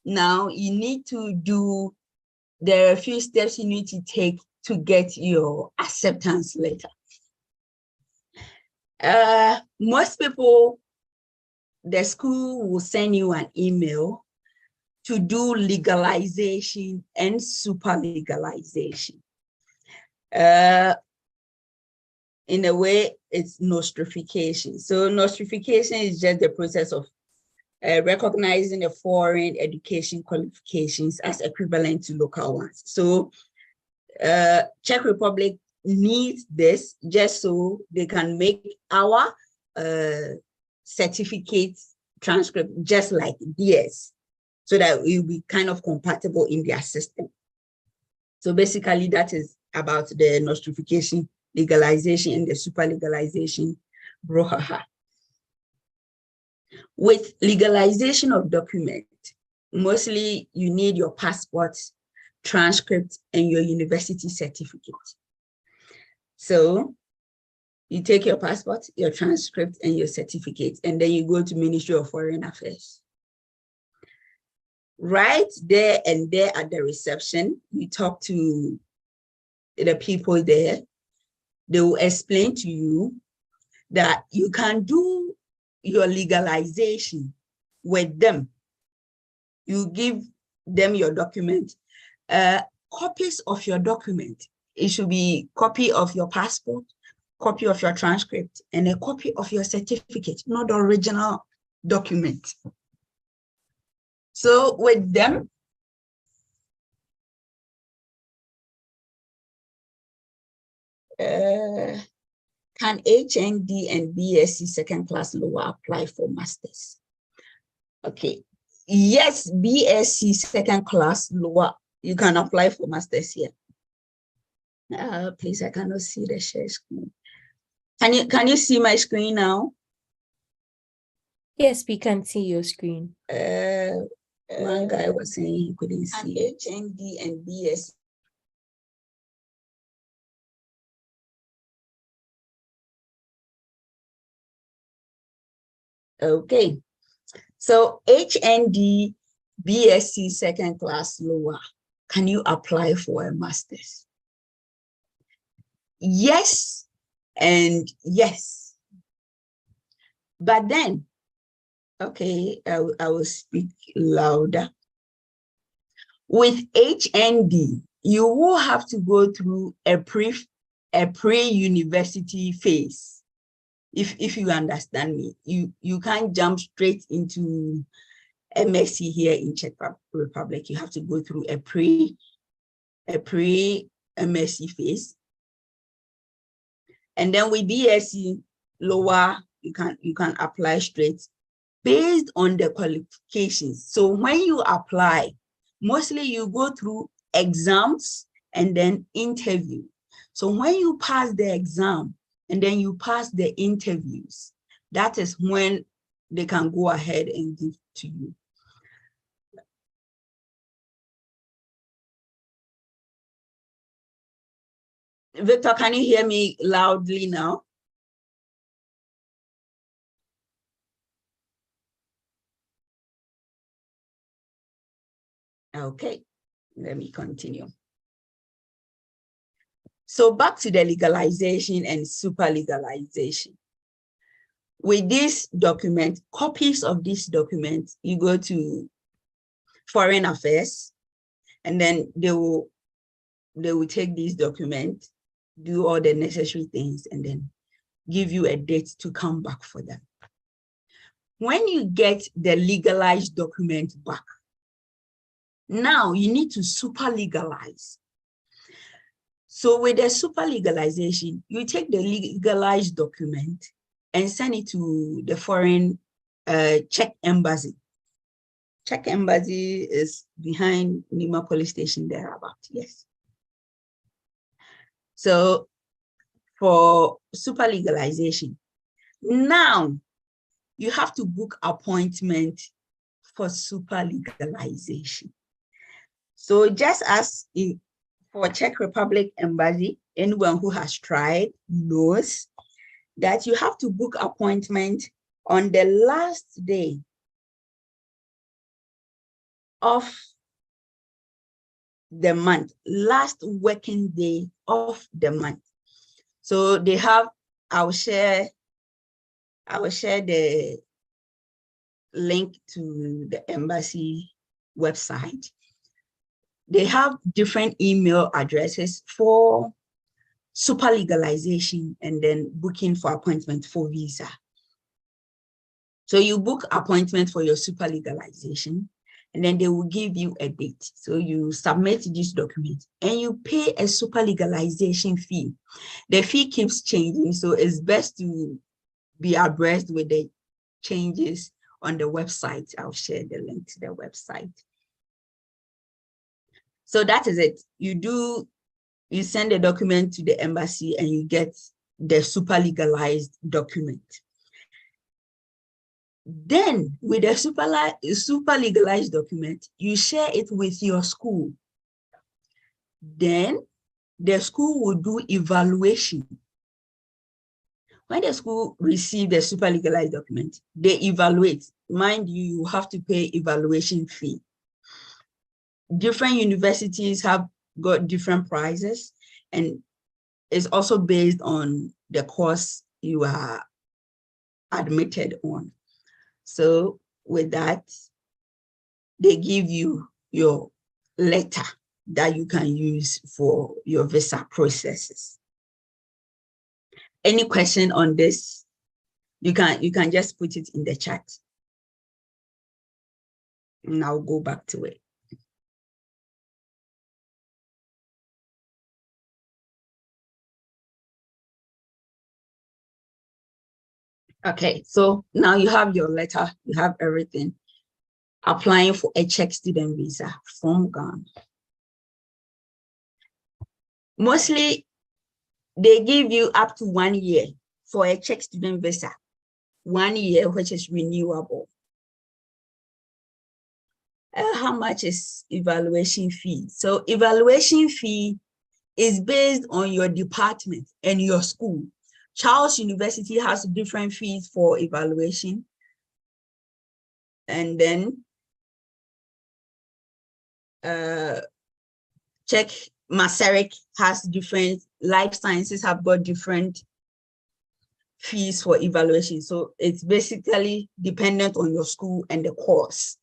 Now you need to do, there are a few steps you need to take to get your acceptance letter. Most people, the school will send you an email to do legalization and super legalization. In a way, it's nostrification. So nostrification is just the process of recognizing the foreign education qualifications as equivalent to local ones. So Czech Republic needs this just so they can make our certificate transcript just like theirs, so that it will be kind of compatible in their system. So basically that is about the nostrification, legalization, and the super legalization brouhaha. With legalization of document, mostly you need your passport, transcript, and your university certificate. So you take your passport, your transcript, and your certificate, and then you go to Ministry of Foreign Affairs. Right there and there at the reception, you talk to the people there. They will explain to you that you can do your legalization with them. You give them your document, copies of your document. It should be a copy of your passport, copy of your transcript, and a copy of your certificate, not the original document. So with them, can HND and BSc second class lower apply for masters? Okay, yes, BSc second class lower, you can apply for masters here. Please, I cannot see the share screen. Can you see my screen now? Yes, we can see your screen. One guy was saying he couldn't see it. HND and BSc. Okay, so HND, BSc second class lower, can you apply for a master's? Yes and yes. But then, okay, I will speak louder. With HND, you will have to go through a pre-university phase. If you understand me, you can't jump straight into MSc here in Czech Republic. You have to go through a pre-MSc phase. And then with BSc lower, you can apply straight based on the qualifications. So when you apply, mostly you go through exams and then interview. So when you pass the exam and then you pass the interviews, that is when they can go ahead and give to you. Victor, can you hear me loudly now? Okay, let me continue. So back to the legalization and super legalization. With this document, copies of this document, you go to Foreign Affairs, and then they will take this document, do all the necessary things, and then give you a date to come back for them. When you get the legalized document back, now you need to super legalize. So with the super legalization, you take the legalized document and send it to the foreign Czech embassy. Czech embassy is behind Nima police station thereabout, yes. So for super legalization, now you have to book appointment for super legalization. So just as for Czech Republic embassy, anyone who has tried knows that you have to book appointment on the last day of the month, last working day of the month. So they have, I will share the link to the embassy website. They have different email addresses for super legalization and then booking for appointment for visa. So you book appointment for your super legalization, and then they will give you a date. So you submit this document and you pay a super legalization fee. The fee keeps changing, so it's best to be abreast with the changes on the website. I'll share the link to the website. So that is it. You send a document to the embassy and you get the super legalized document. Then with the super legalized document, you share it with your school. Then the school will do evaluation. When the school receives the super legalized document, they evaluate. Mind you, you have to pay evaluation fee. Different universities have got different prices, and it's also based on the course you are admitted on. So with that, they give you your letter that you can use for your visa processes. Any question on this? You can just put it in the chat. And I'll go back to it. Okay, so now you have your letter, you have everything. Applying for a Czech student visa from Ghana. Mostly, they give you up to 1 year for a Czech student visa. 1 year, which is renewable. How much is evaluation fee? So evaluation fee is based on your department and your school. Charles University has different fees for evaluation. And then Czech Masaryk has different, life sciences have got different fees for evaluation. So it's basically dependent on your school and the course.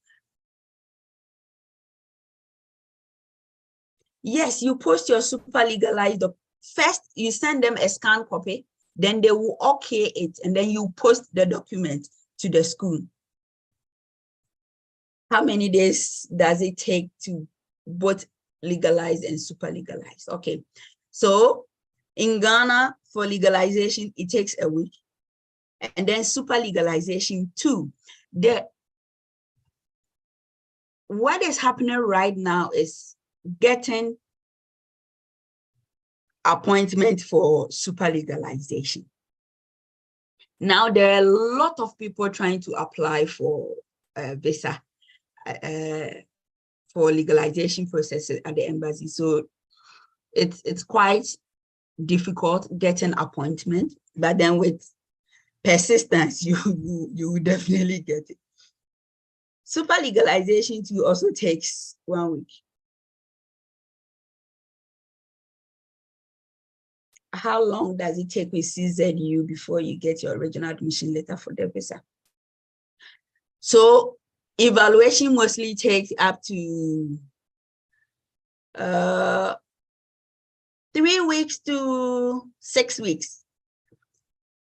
Yes, you post your super legalized. First, you send them a scanned copy, then they will okay it, and then you post the document to the school. How many days does it take to both legalize and super legalize? Okay, so in Ghana, for legalization, it takes a week. And then super legalization too. What is happening right now is getting appointment for super legalization. Now there are a lot of people trying to apply for visa for legalization processes at the embassy. So it's quite difficult getting appointment, but then with persistence, you will definitely get it. Super legalization too also takes 1 week. How long does it take with CZU before you get your original admission letter for the visa? So evaluation mostly takes up to 3 weeks to 6 weeks.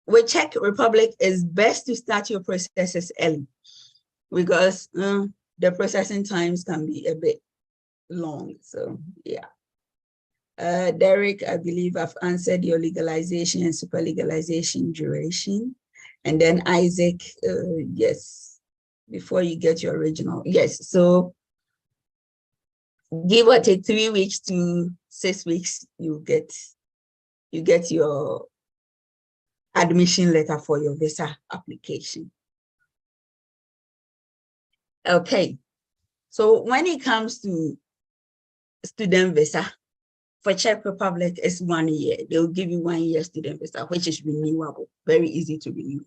With Czech Republic, it's best to start your processes early because the processing times can be a bit long. So yeah. Derek, I believe I've answered your legalization and super legalization duration. And then Isaac, yes, before you get your original. Yes, so give or take 3 weeks to 6 weeks, you get your admission letter for your visa application. Okay, so when it comes to student visa, for Czech Republic, it's 1 year. They'll give you 1 year student visa, which is renewable, very easy to renew.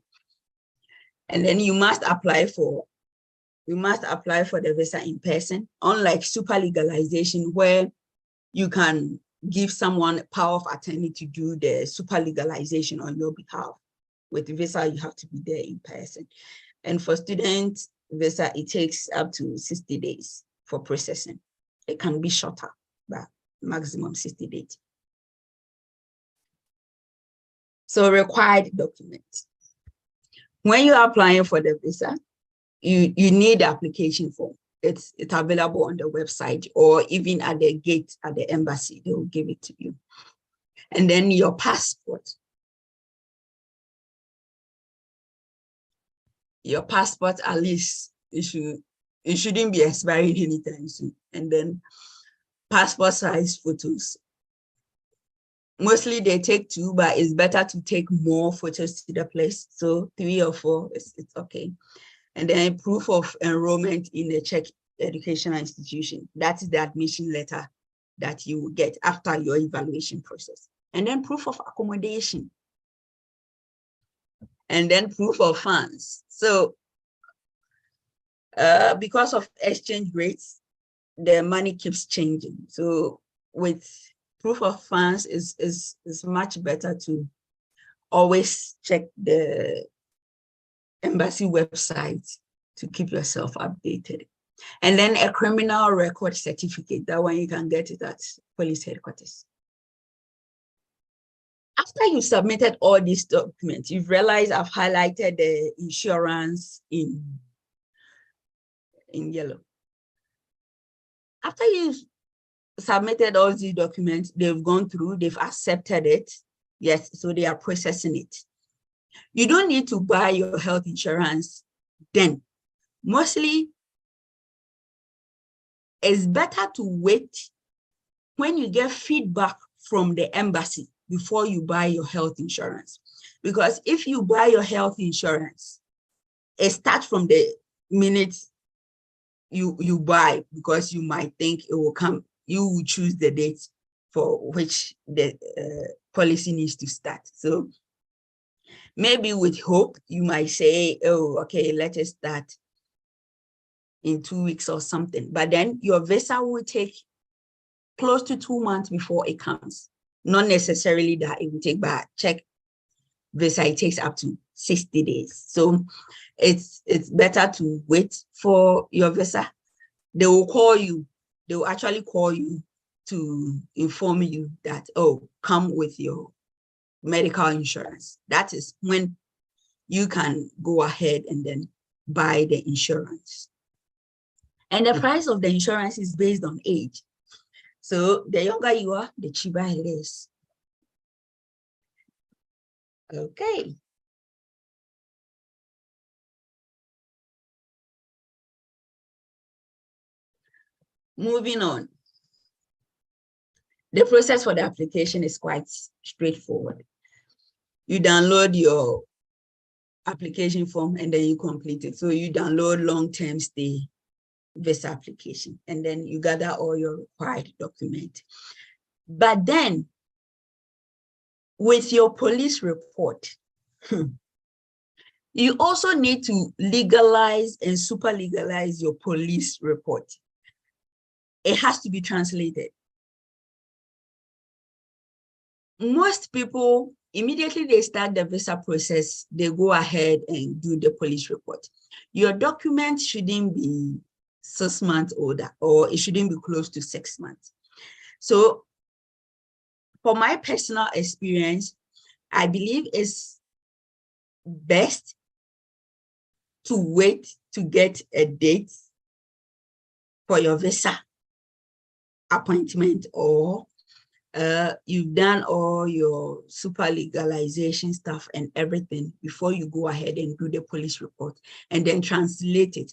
And then you must apply for you must apply for the visa in person, unlike super legalization, where you can give someone power of attorney to do the super legalization on your behalf. With visa, you have to be there in person. And for student visa, it takes up to 60 days for processing. It can be shorter, but maximum 60 days. So required documents. When you're applying for the visa, you need the application form. It's available on the website, or even at the gate at the embassy, they will give it to you. And then your passport. Your passport, at least, it shouldn't be expiring anytime soon. And then passport size photos. Mostly they take 2, but it's better to take more photos to the place. So 3 or 4, it's okay. And then proof of enrollment in a Czech educational institution. That is the admission letter that you will get after your evaluation process. And then proof of accommodation. And then proof of funds. So because of exchange rates, the money keeps changing. So with proof of funds is much better to always check the embassy website to keep yourself updated. And then a criminal record certificate. That one you can get it at police headquarters. After you submitted all these documents, you've realized I've highlighted the insurance in yellow. After you submitted all these documents, they've gone through, they've accepted it. Yes, so they are processing it. You don't need to buy your health insurance then. Mostly, it's better to wait when you get feedback from the embassy before you buy your health insurance. Because if you buy your health insurance, it starts from the minute you buy, because you might think it will come, you will choose the date for which the policy needs to start. So maybe with hope, you might say, oh, okay, let us start in 2 weeks or something. But then your visa will take close to 2 months before it comes. Not necessarily that it will take, but Czech visa, it takes up to 60 days. So it's better to wait for your visa. They will call you. They will actually call you to inform you that, oh, come with your medical insurance. That is when you can go ahead and then buy the insurance. And the price of the insurance is based on age. So the younger you are, the cheaper it is. Okay. Moving on. The process for the application is quite straightforward. You download your application form and then you complete it. So you download long-term stay visa application, and then you gather all your required documents. But then with your police report, you also need to legalize and super legalize your police report. It has to be translated. Most people, immediately they start the visa process, they go ahead and do the police report. Your document shouldn't be 6 months older, or it shouldn't be close to 6 months. So for my personal experience, I believe it's best to wait to get a date for your visa appointment, or you've done all your super legalization stuff and everything before you go ahead and do the police report and then translate it.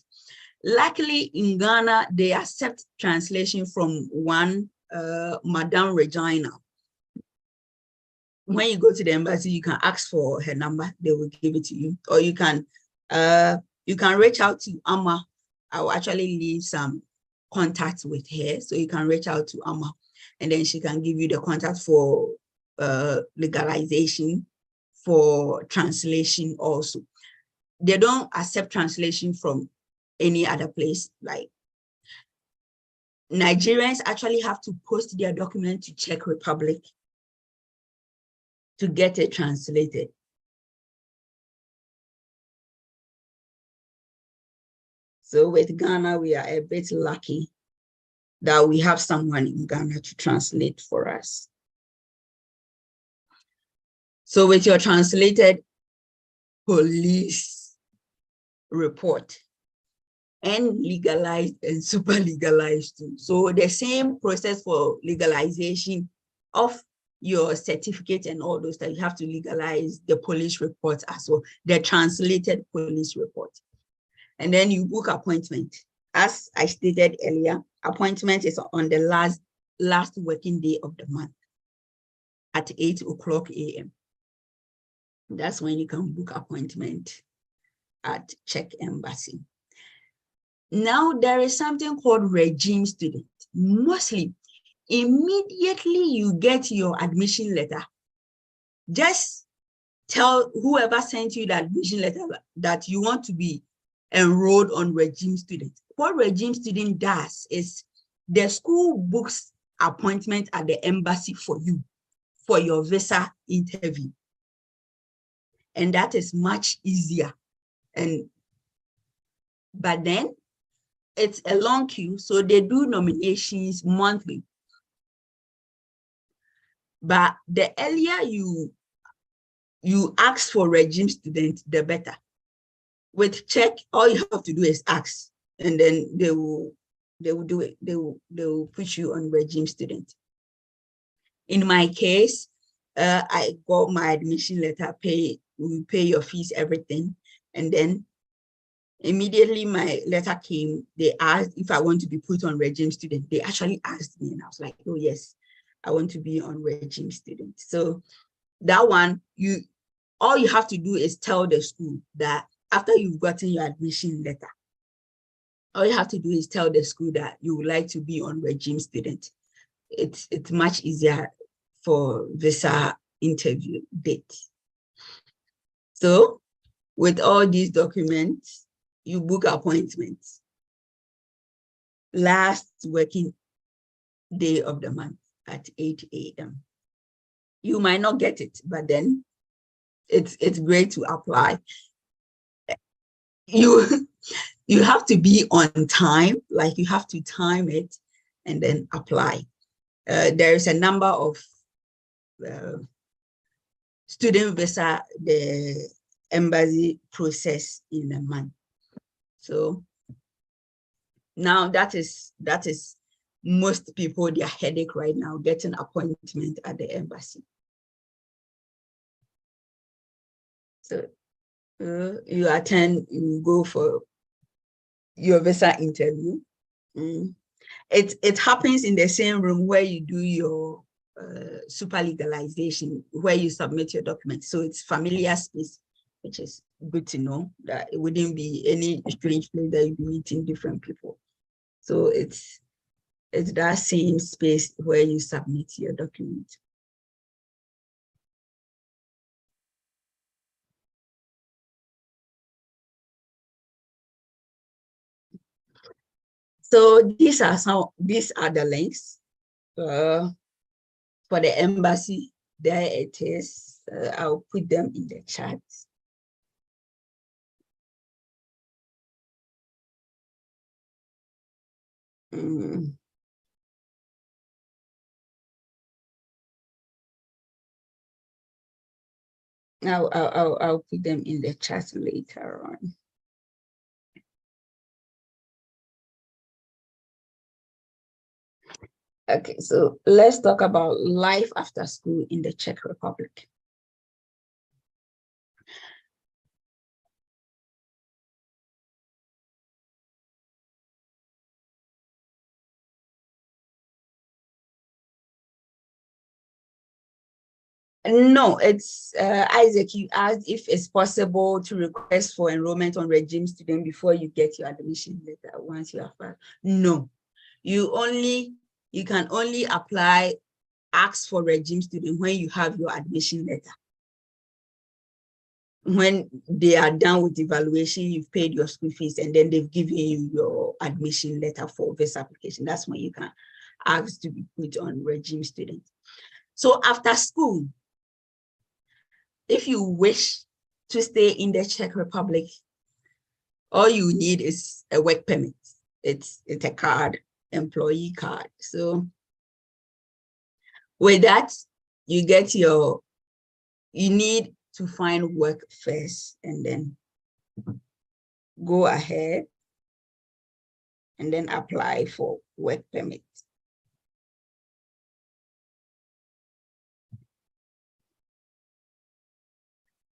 Luckily, in Ghana, they accept translation from one Madame Regina. When you go to the embassy, you can ask for her number, they will give it to you. Or you can reach out to Amma. I will actually leave some contact with her, so you can reach out to Amma, and then she can give you the contact for legalization, for translation also. They don't accept translation from any other place. Like Nigerians actually have to post their document to Czech Republic to get it translated. So with Ghana, we are a bit lucky that we have someone in Ghana to translate for us. So with your translated police report, and legalized and super legalized too. So the same process for legalization of your certificate and all those that you have to legalize the police report as well, the translated police report. And then you book appointment. As I stated earlier, appointment is on the last working day of the month at 8:00 a.m. That's when you can book appointment at Czech Embassy. Now there is something called regime student. Mostly, immediately you get your admission letter, just tell whoever sent you the admission letter that you want to be enrolled on regime student. What regime student does is the school books appointment at the embassy for you for your visa interview. And that is much easier. But then it's a long queue, so they do nominations monthly. But the earlier you ask for regime student, the better. With Czech, all you have to do is ask, and then they will do it. They will put you on regime student. In my case, I got my admission letter, we pay your fees, everything, and then immediately my letter came. They asked if I want to be put on regime student. They actually asked me, and I was like, oh yes, I want to be on regime student. So that one, all you have to do is tell the school that after you've gotten your admission letter, all you have to do is tell the school that you would like to be on regime student. It's much easier for visa interview date. So with all these documents, you book appointments. Last working day of the month at 8 a.m. You might not get it, but then it's great to apply. You have to be on time, like you have to time it and then apply. There is a number of student visa, the embassy process in a month. So now that is most people, their headache right now, getting appointment at the embassy. So you attend, you go for your visa interview. It happens in the same room where you do your super legalization, where you submit your documents. So it's familiar space, which is good to know that it wouldn't be any strange place that you'll be meeting different people. So it's that same space where you submit your document. So these are the links for the embassy. There it is. I'll put them in the chat. I'll put them in the chat later on. Okay, so let's talk about life after school in the Czech Republic. No, it's Isaac, you asked if it's possible to request for enrollment on regime student before you get your admission letter once you have. No, you can only apply, ask for regime student when you have your admission letter. when they are done with evaluation, you've paid your school fees, and then they've given you your admission letter for visa application. That's when you can ask to be put on regime student. So after school, if you wish to stay in the Czech Republic, all you need is a work permit. It's a card, employee card. So with that, you need to find work first, and then go ahead and then apply for work permit.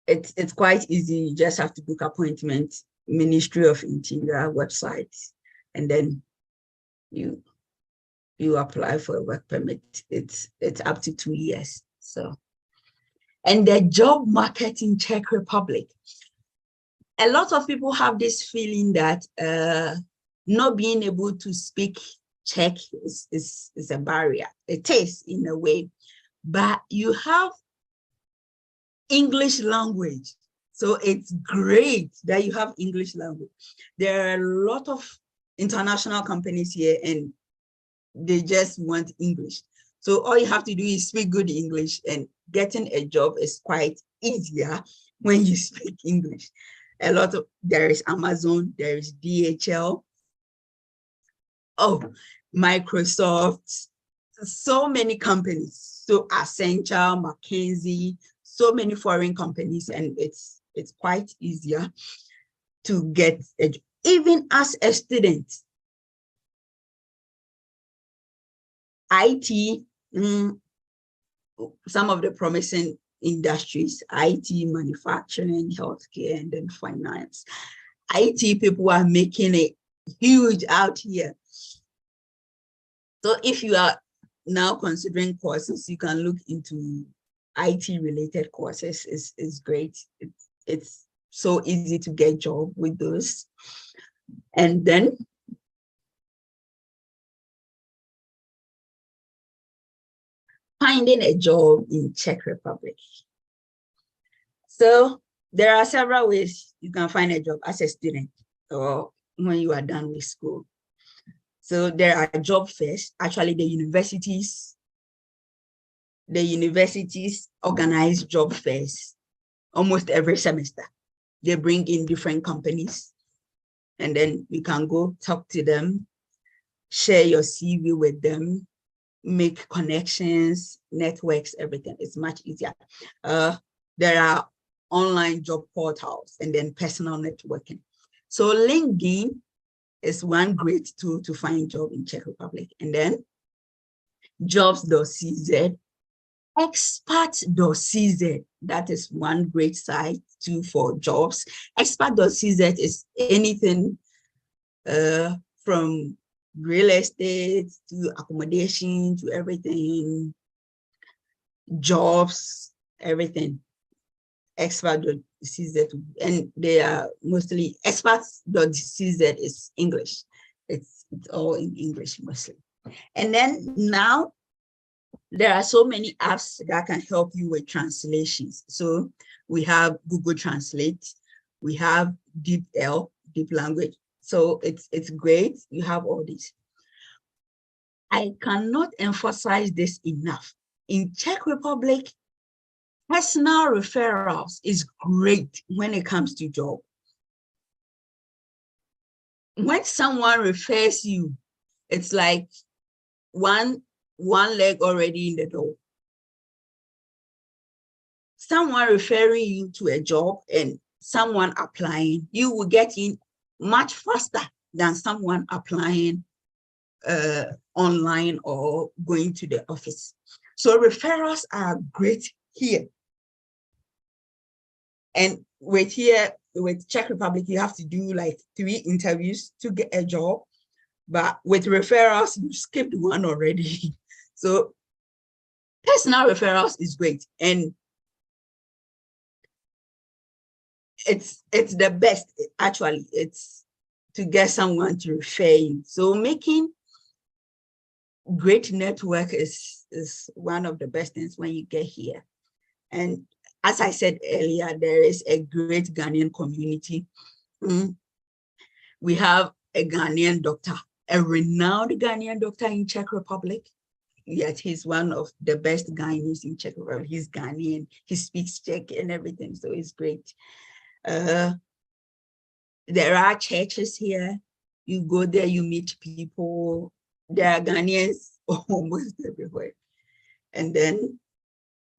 It's quite easy. You just have to book appointment, Ministry of Interior website, and then you apply for a work permit. It's up to 2 years. So, and the job market in Czech Republic, a lot of people have this feeling that not being able to speak Czech is a barrier. It is in a way, but you have English language. So it's great that you have English language. There are a lot of international companies here, and they just want English. So all you have to do is speak good English, and getting a job is quite easier when you speak English. There is Amazon, there is DHL, Microsoft, so many companies. So Accenture, McKinsey, so many foreign companies, and it's quite easier to get a job. Even as a student, IT, some of the promising industries, IT, manufacturing, healthcare, and then finance. IT people are making it huge out here. So if you are now considering courses, you can look into IT related courses. Is great. It's so easy to get a job with those. And then finding a job in Czech Republic. So there are several ways you can find a job as a student or when you are done with school. So there are job fairs. Actually, the universities organize job fairs almost every semester. They bring in different companies, and then you can go talk to them, share your CV with them, make connections, networks, everything. It's much easier. There are online job portals and then personal networking. So LinkedIn is one great tool to find job in Czech Republic. And then jobs.cz, expert.cz, that is one great site too for jobs. Expert.cz is anything from real estate to accommodation to everything, jobs, everything. Expert.cz, and they are mostly experts.cz is English. It's all in English mostly. And then now there are so many apps that can help you with translations. So we have Google Translate, we have DeepL, Deep Language. So it's great. You have all these. I cannot emphasize this enough. In Czech Republic, personal referrals is great when it comes to job. When someone refers you, it's like one leg already in the door. Someone referring you to a job and someone applying, you will get in much faster than someone applying online or going to the office. So referrals are great here. And with Czech Republic, you have to do like 3 interviews to get a job. But with referrals, you skipped one already. So personal referrals is great. And it's the best, actually. It's to get someone to refer you. So making great network is one of the best things when you get here. And as I said earlier, there is a great Ghanaian community. We have a Ghanaian doctor, a renowned Ghanaian doctor in Czech Republic. Yet he's one of the best Guyanese in Czech Republic. He's Ghanaian, he speaks Czech and everything, so it's great. There are churches here. You go there, you meet people. There are Ghanaians almost everywhere. And then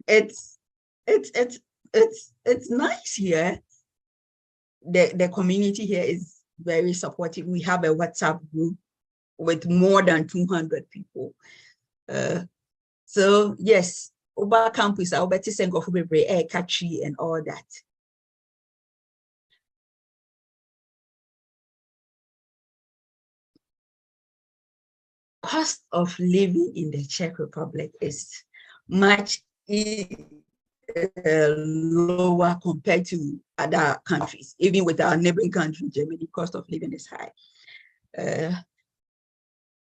it's nice here. The community here is very supportive. We have a WhatsApp group with more than 200 people. So yes, Oba campus, I'll bet you catchy and all that. Cost of living in the Czech Republic is much lower compared to other countries. Even with our neighboring country, Germany, cost of living is high.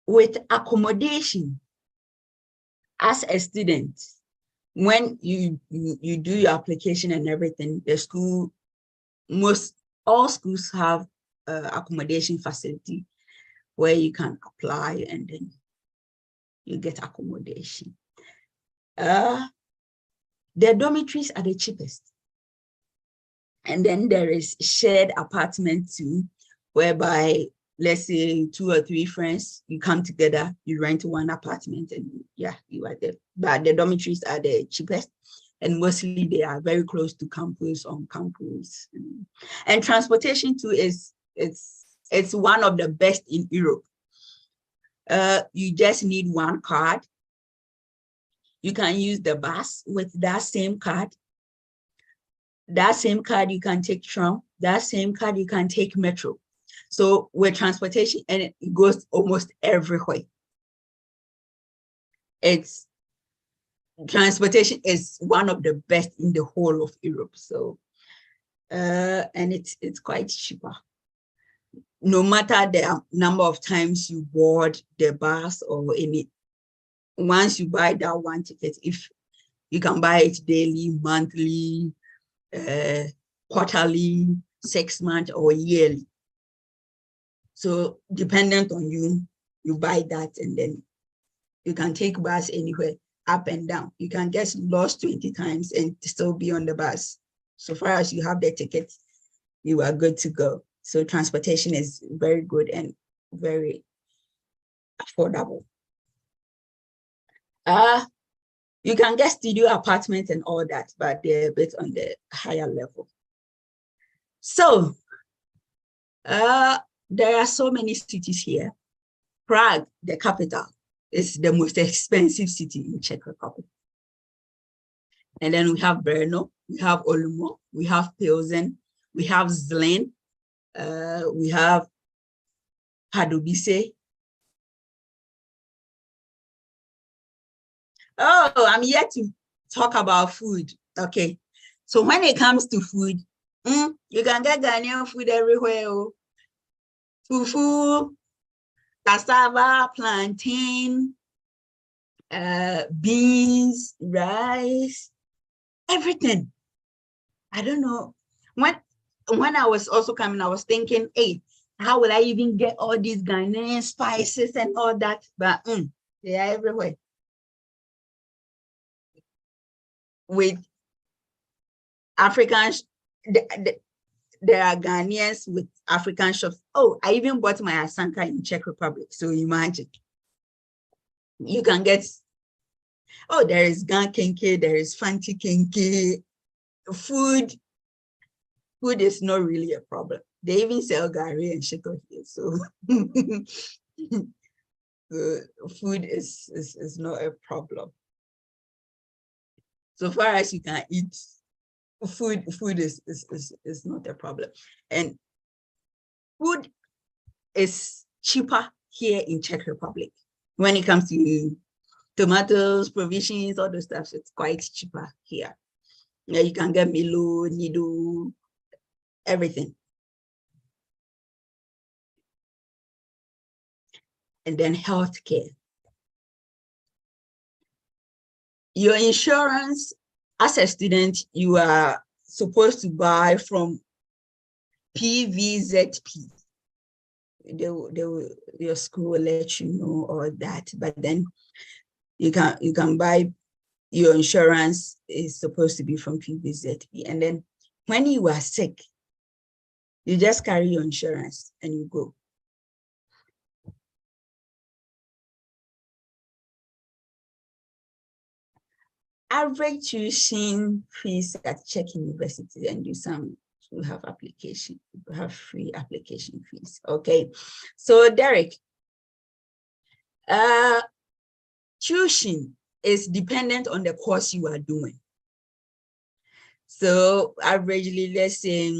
With accommodation, as a student, when you do your application and everything, the school, all schools have accommodation facility where you can apply and then you get accommodation. The dormitories are the cheapest. And then there is shared apartment too, whereby, let's say 2 or 3 friends, you come together, you rent one apartment and yeah, you are there. But the dormitories are the cheapest and mostly they are very close to campus, on campus. And transportation too it's one of the best in Europe. You just need one card. You can use the bus with that same card. That same card you can take tram. That same card you can take metro. So with transportation, and it goes almost everywhere. Transportation is one of the best in the whole of Europe. So, and it's quite cheaper. No matter the number of times you board the bus or any, once you buy that one ticket, if you can buy it daily, monthly, quarterly, 6 months or yearly. So dependent on you, you buy that and then you can take bus anywhere, up and down. You can get lost 20 times and still be on the bus. So far as you have the ticket, you are good to go. So transportation is very good and very affordable. You can get studio apartments and all that, but they're a bit on the higher level. So there are so many cities here. Prague, the capital, is the most expensive city in Czech Republic. And then we have Brno, we have Olomouc, we have Pilsen, we have Zlín, we have Pardubice. Oh, I'm here to talk about food. Okay. So when it comes to food, you can get Ghanaian food everywhere. Fufu, cassava, plantain, beans, rice, everything. I don't know. When I was also coming, I was thinking, hey, how will I even get all these Ghanaian spices and all that? But they are everywhere. With Africans, there are Ghanaians with African shops. Oh, I even bought my asanka in Czech Republic. So imagine. You can get, oh, there is gan kenke, there is fanti kenke. Food is not really a problem. They even sell gari and shito here. So food is not a problem. So far as you can eat, food is not a problem. And food is cheaper here in Czech Republic. When it comes to tomatoes, provisions, all those stuff, it's quite cheaper here. Yeah, you can get Milo, Nido, everything. And then healthcare. Your insurance as a student, you are supposed to buy from PVZP. Your school will let you know all that, but then you can buy your insurance is supposed to be from PVZP. And then when you are sick, you just carry your insurance and you go. Average tuition fees at Czech University, and you have application, you have free application fees. Okay, so Derek, tuition is dependent on the course you are doing. So averagely, let's say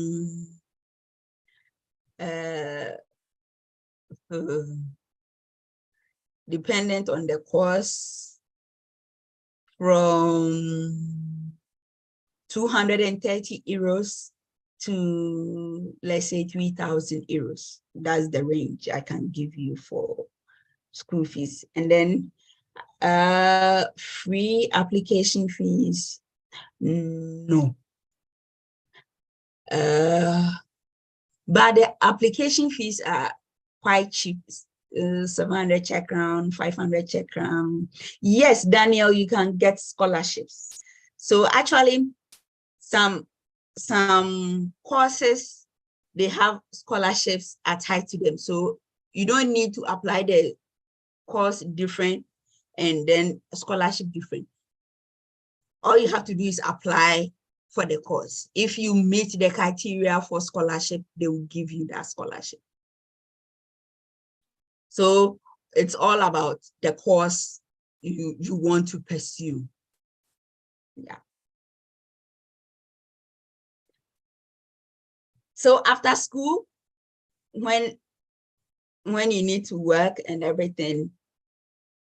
dependent on the course, from 230 euros to, let's say, 3,000 euros. That's the range I can give you for school fees. And then free application fees, no. But the application fees are quite cheap. 700 Czech crown, 500 Czech crown. Yes, Daniel, you can get scholarships. So actually, some courses, they have scholarships attached to them. So you don't need to apply the course different and then scholarship different. All you have to do is apply for the course. If you meet the criteria for scholarship, they will give you that scholarship. So it's all about the course you want to pursue. Yeah. So after school, when you need to work and everything,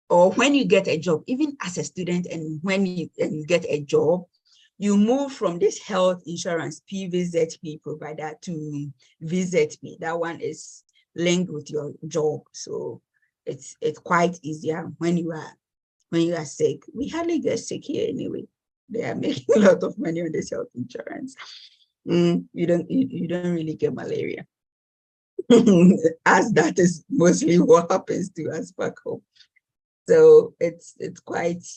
or when you get a job, even as a student, and when you get a job, you move from this health insurance PVZP provider to VZP. That one is linked with your job, so it's quite easier when you are sick. We hardly get sick here anyway. They are making a lot of money on this health insurance. You don't really get malaria, as that is mostly what happens to us back home. So it's quite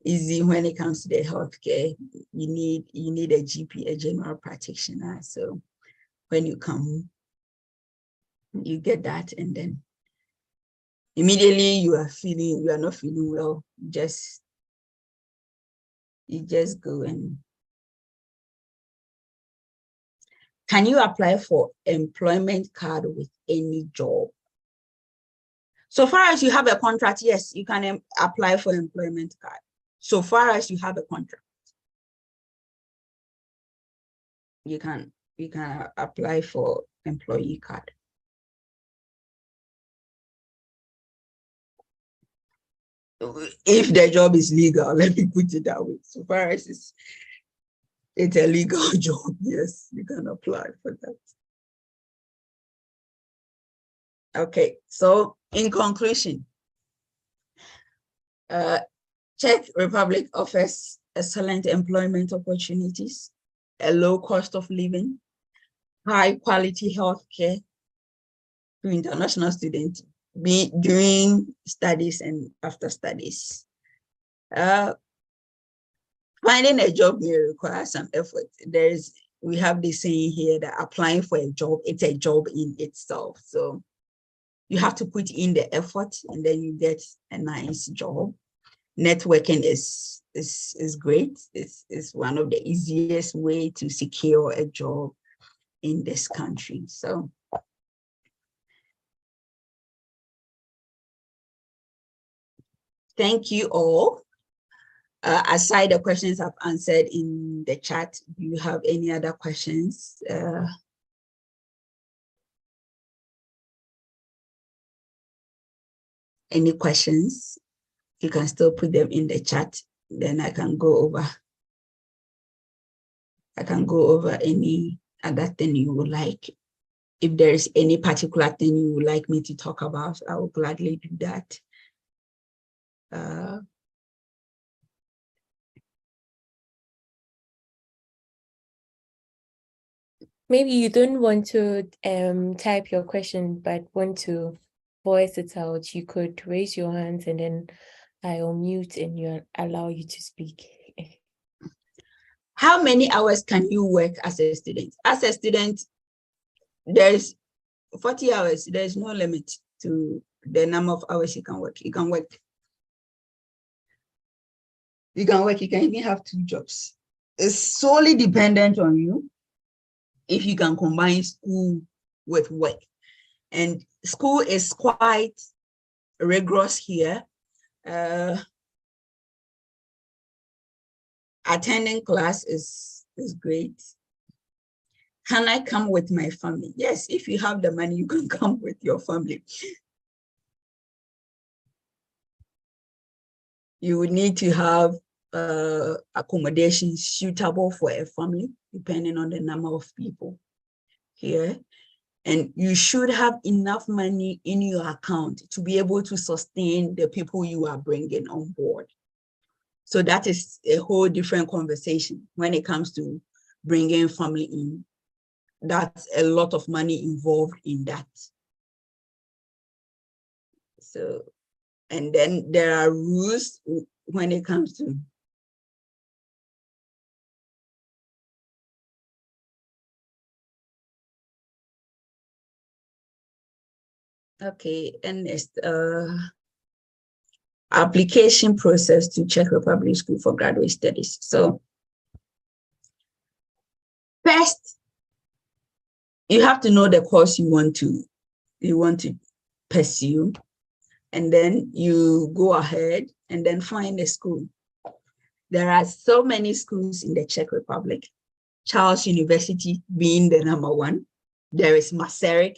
easy when it comes to the healthcare. You need a GP, a general practitioner. So when you come, you get that, and then immediately you are not feeling well. You just go. And can you apply for employment card with any job? So far as you have a contract, yes, you can apply for employment card. So far as you have a contract, you can apply for employee card. If the job is legal, let me put it that way. So far as it's a legal job, yes, you can apply for that. Okay, so in conclusion, Czech Republic offers excellent employment opportunities, a low cost of living, high quality healthcare to international students during studies and after studies. Finding a job may require some effort. We have this saying here that applying for a job, it's a job in itself. So you have to put in the effort, and then you get a nice job. Networking is great. It's one of the easiest way to secure a job in this country. So thank you all. Aside the questions I've answered in the chat, do you have any other questions? Any questions? You can still put them in the chat. Then I can go over any other thing you would like. If there is any particular thing you would like me to talk about, I will gladly do that. Maybe you don't want to type your question, but want to voice it out. You could raise your hands and then I'll mute and allow you to speak. How many hours can you work as a student? As a student, there's 40 hours. There's no limit to the number of hours you can work. You can work. You can even have 2 jobs. It's solely dependent on you if you can combine school with work. And school is quite rigorous here. Attending class is great. Can I come with my family? Yes, if you have the money, you can come with your family. You would need to have accommodation suitable for a family, depending on the number of people here. And you should have enough money in your account to be able to sustain the people you are bringing on board. So that is a whole different conversation when it comes to bringing family in. That's a lot of money involved in that. So, and then there are rules when it comes to and it's application process to Czech Republic School for Graduate Studies. So first, you have to know the course you want to pursue, and then you go ahead and then find a school. There are so many schools in the Czech Republic, Charles University being the number 1. There is Masaryk,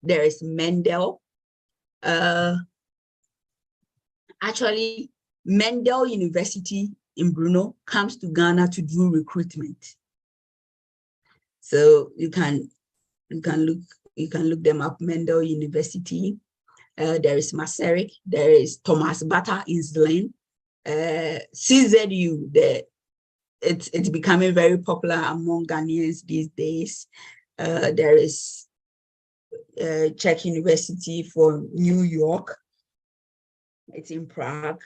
there is Mendel. Actually, Mendel University in Brno comes to Ghana to do recruitment. So you can look them up. Mendel University. There is Masaryk. There is Thomas Bata in Zlin. CZU. It's becoming very popular among Ghanaians these days. There is Czech University for New York. It's in Prague.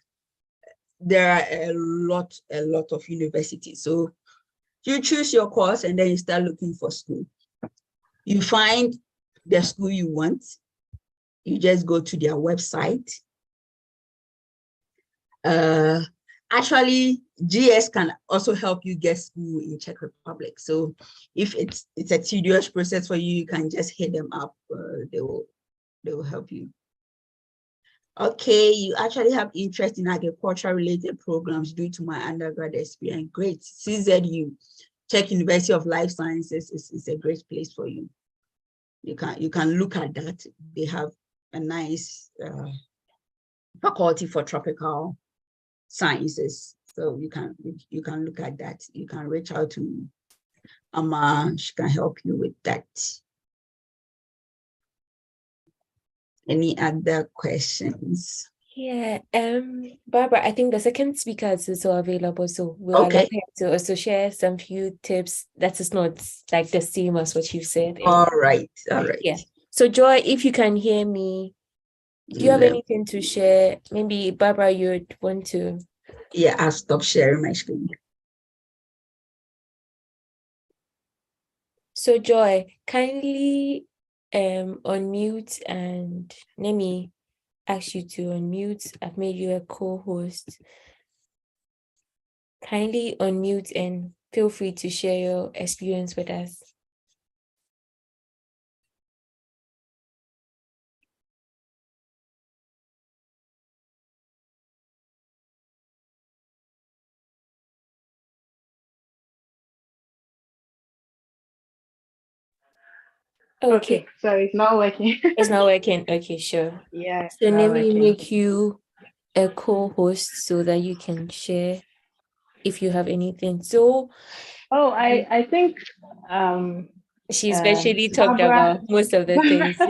There are a lot of universities. So you choose your course and then you start looking for school. You find the school you want. You just go to their website. Actually, GS can also help you get school in Czech Republic. So if it's a tedious process for you, you can just hit them up. They will help you. Okay, you actually have interest in agriculture-related programs due to my undergrad experience. Great. CZU, Czech University of Life Sciences, is a great place for you. You can look at that. They have a nice faculty for tropical sciences. So you can look at that. You can reach out to Amma. She can help you with that. Any other questions? Yeah, Barbara, I think the second speaker is also available, so we'll allow her to also share some few tips that is not like the same as what you said. All right. Yeah. So Joy, if you can hear me, do you have anything to share? Maybe Barbara, you'd want to. Yeah, I'll stop sharing my screen. So Joy, kindly unmute and let me ask you to unmute. I've made you a co-host. Kindly unmute and feel free to share your experience with us. Okay, so it's not working. It's not working. Okay, sure. Yeah. So let me make you a co-host so that you can share if you have anything. So I think she's virtually talked Barbara, about most of the things.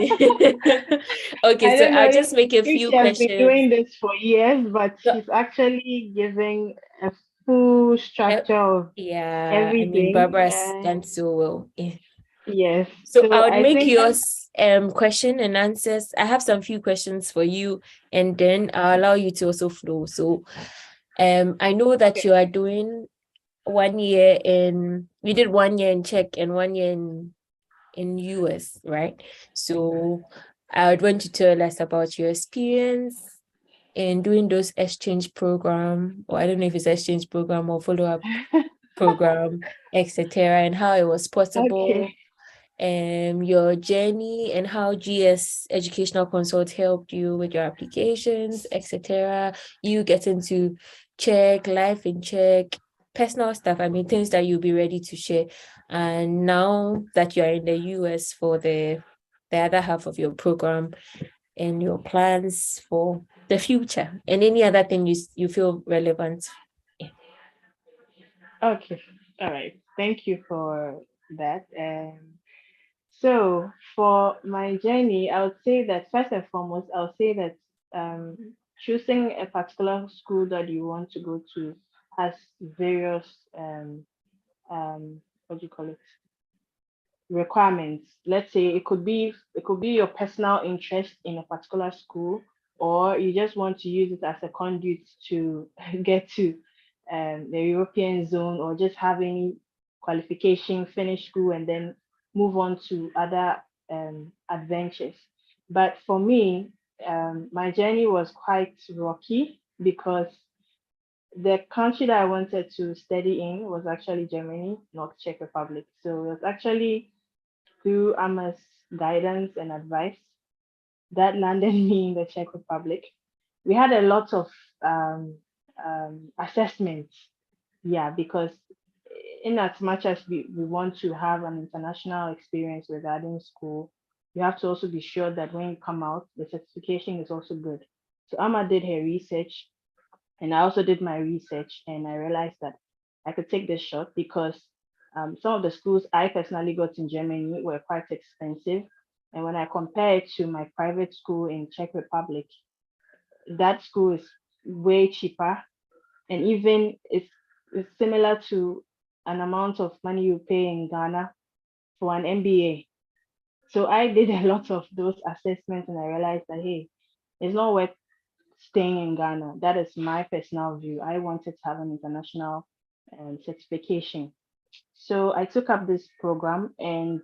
Okay, so I'll just make a few questions. She has been doing this for years, but she's actually giving a full structure of everything. I mean, Barbara's done so well. Yeah. Yes. So I would I make think yours question and answers. I have some few questions for you, and then I'll allow you to also flow. So I know that you are doing 1 year you did 1 year in Czech and 1 year in US, right? So I would want you to tell us about your experience in doing those exchange program, or I don't know if it's exchange program or follow-up program, etc., and how it was possible, okay. your journey and how GS Educational Consult helped you with your applications, etc. You getting to check life in Czech, personal stuff. I mean, things that you'll be ready to share. And now that you're in the US for the other half of your program and your plans for the future and any other thing you feel relevant. Yeah. Okay. All right. Thank you for that. So for my journey, I would say that first and foremost, I would say that choosing a particular school that you want to go to has various what do you call it, requirements. Let's say it could be your personal interest in a particular school, or you just want to use it as a conduit to get to the European zone, or just having qualification, finish school, and then move on to other adventures. But for me, my journey was quite rocky because the country that I wanted to study in was actually Germany, not Czech Republic. So it was actually through Emma's guidance and advice that landed me in the Czech Republic. We had a lot of um, assessments, yeah, because in as much as we want to have an international experience regarding school, you have to also be sure that when you come out, the certification is also good. So Amma did her research, and I also did my research, and I realized that I could take this shot because some of the schools I personally got in Germany were quite expensive. And when I compare it to my private school in Czech Republic, that school is way cheaper. And even it's similar to an amount of money you pay in Ghana for an MBA. So I did a lot of those assessments, and I realized that, hey, it's not worth staying in Ghana. That is my personal view. I wanted to have an international certification. So I took up this program, and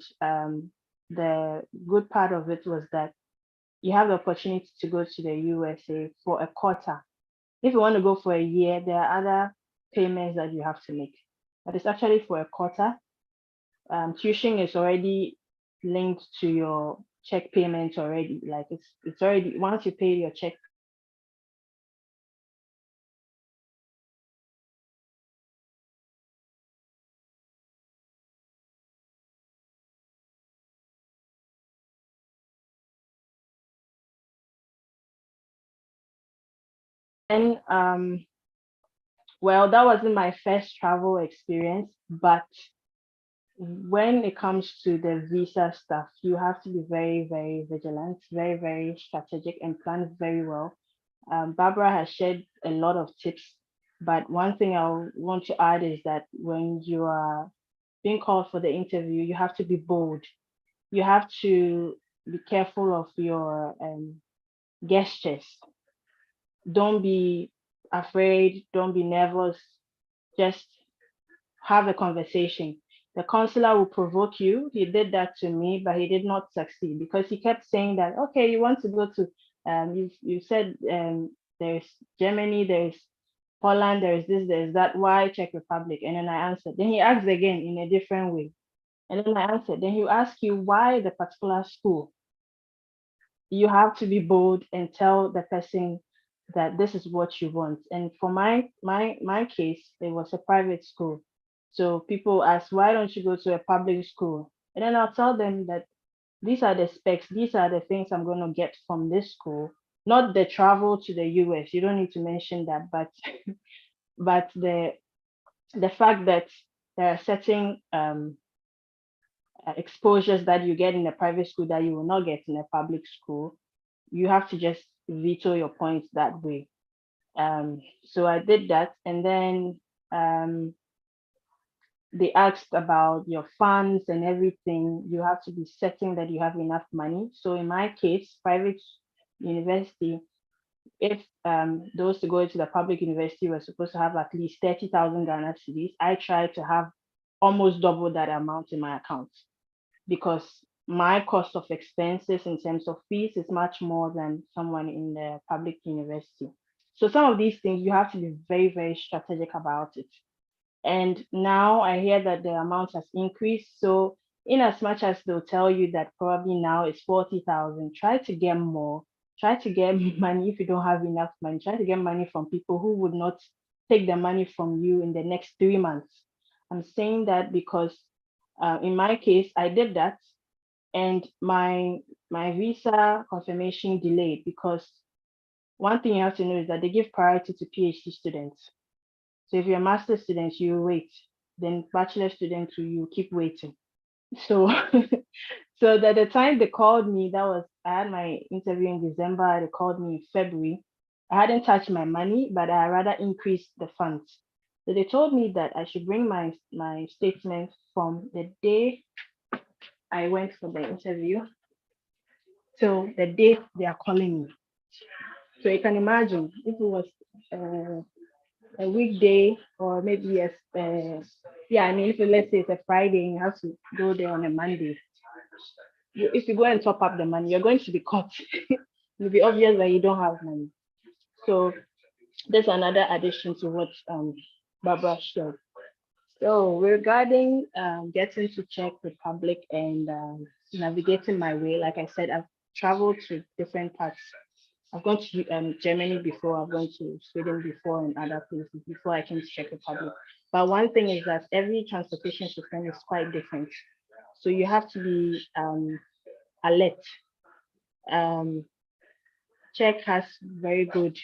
the good part of it was that you have the opportunity to go to the USA for a quarter. If you want to go for a year, there are other payments that you have to make, but it's actually for a quarter. Tuition is already linked to your check payment already. Like it's already, once you pay your check. And well, that wasn't my first travel experience, but when it comes to the visa stuff, you have to be very, very vigilant, very, very strategic, and plan very well. Barbara has shared a lot of tips, but one thing I want to add is that when you are being called for the interview, you have to be bold. You have to be careful of your gestures. Don't be afraid, don't be nervous, just have a conversation. The counselor will provoke you. He did that to me, but he did not succeed because he kept saying that, okay, you want to go to, you said there's Germany, there's Poland, there's this, there's that, why Czech Republic? And then I answered. Then he asked again in a different way. And then I answered. Then he'll ask you why the particular school. You have to be bold and tell the person that this is what you want. And for my case, it was a private school. So people ask, why don't you go to a public school? And then I'll tell them that these are the specs, these are the things I'm going to get from this school, not the travel to the US. You don't need to mention that, but but the fact that there are certain exposures that you get in a private school that you will not get in a public school, you have to just veto your points that way. So I did that, and then they asked about your funds and everything. You have to be certain that you have enough money. So in my case, private university, if those to go to the public university were supposed to have at least 30,000 Ghana cedis, I tried to have almost double that amount in my account, because my cost of expenses in terms of fees is much more than someone in the public university. So some of these things you have to be very, very strategic about it. And now I hear that the amount has increased. So in as much as they'll tell you that probably now it's 40,000, try to get more. Try to get money if you don't have enough money. Try to get money from people who would not take the money from you in the next 3 months. I'm saying that because in my case, I did that, and my visa confirmation delayed, because one thing you have to know is that they give priority to PhD students. So if you're a master student, you wait. Then bachelor students, you keep waiting. So so that the time they called me, I had my interview in December, they called me in February. I hadn't touched my money, but I rather increased the funds. So they told me that I should bring my statement from the day I went for the interview till the day they are calling me. So you can imagine if it was a weekday, or maybe if let's say it's a Friday and you have to go there on a Monday. If you go and top up the money, you're going to be caught. It'll be obvious that you don't have money. So there's another addition to what Barbara shared. So regarding getting to Czech Republic and navigating my way, like I said, I've traveled to different parts. I've gone to Germany before, I've gone to Sweden before, and other places before I came to Czech Republic. But one thing is that every transportation system is quite different. So you have to be alert. Czech has very good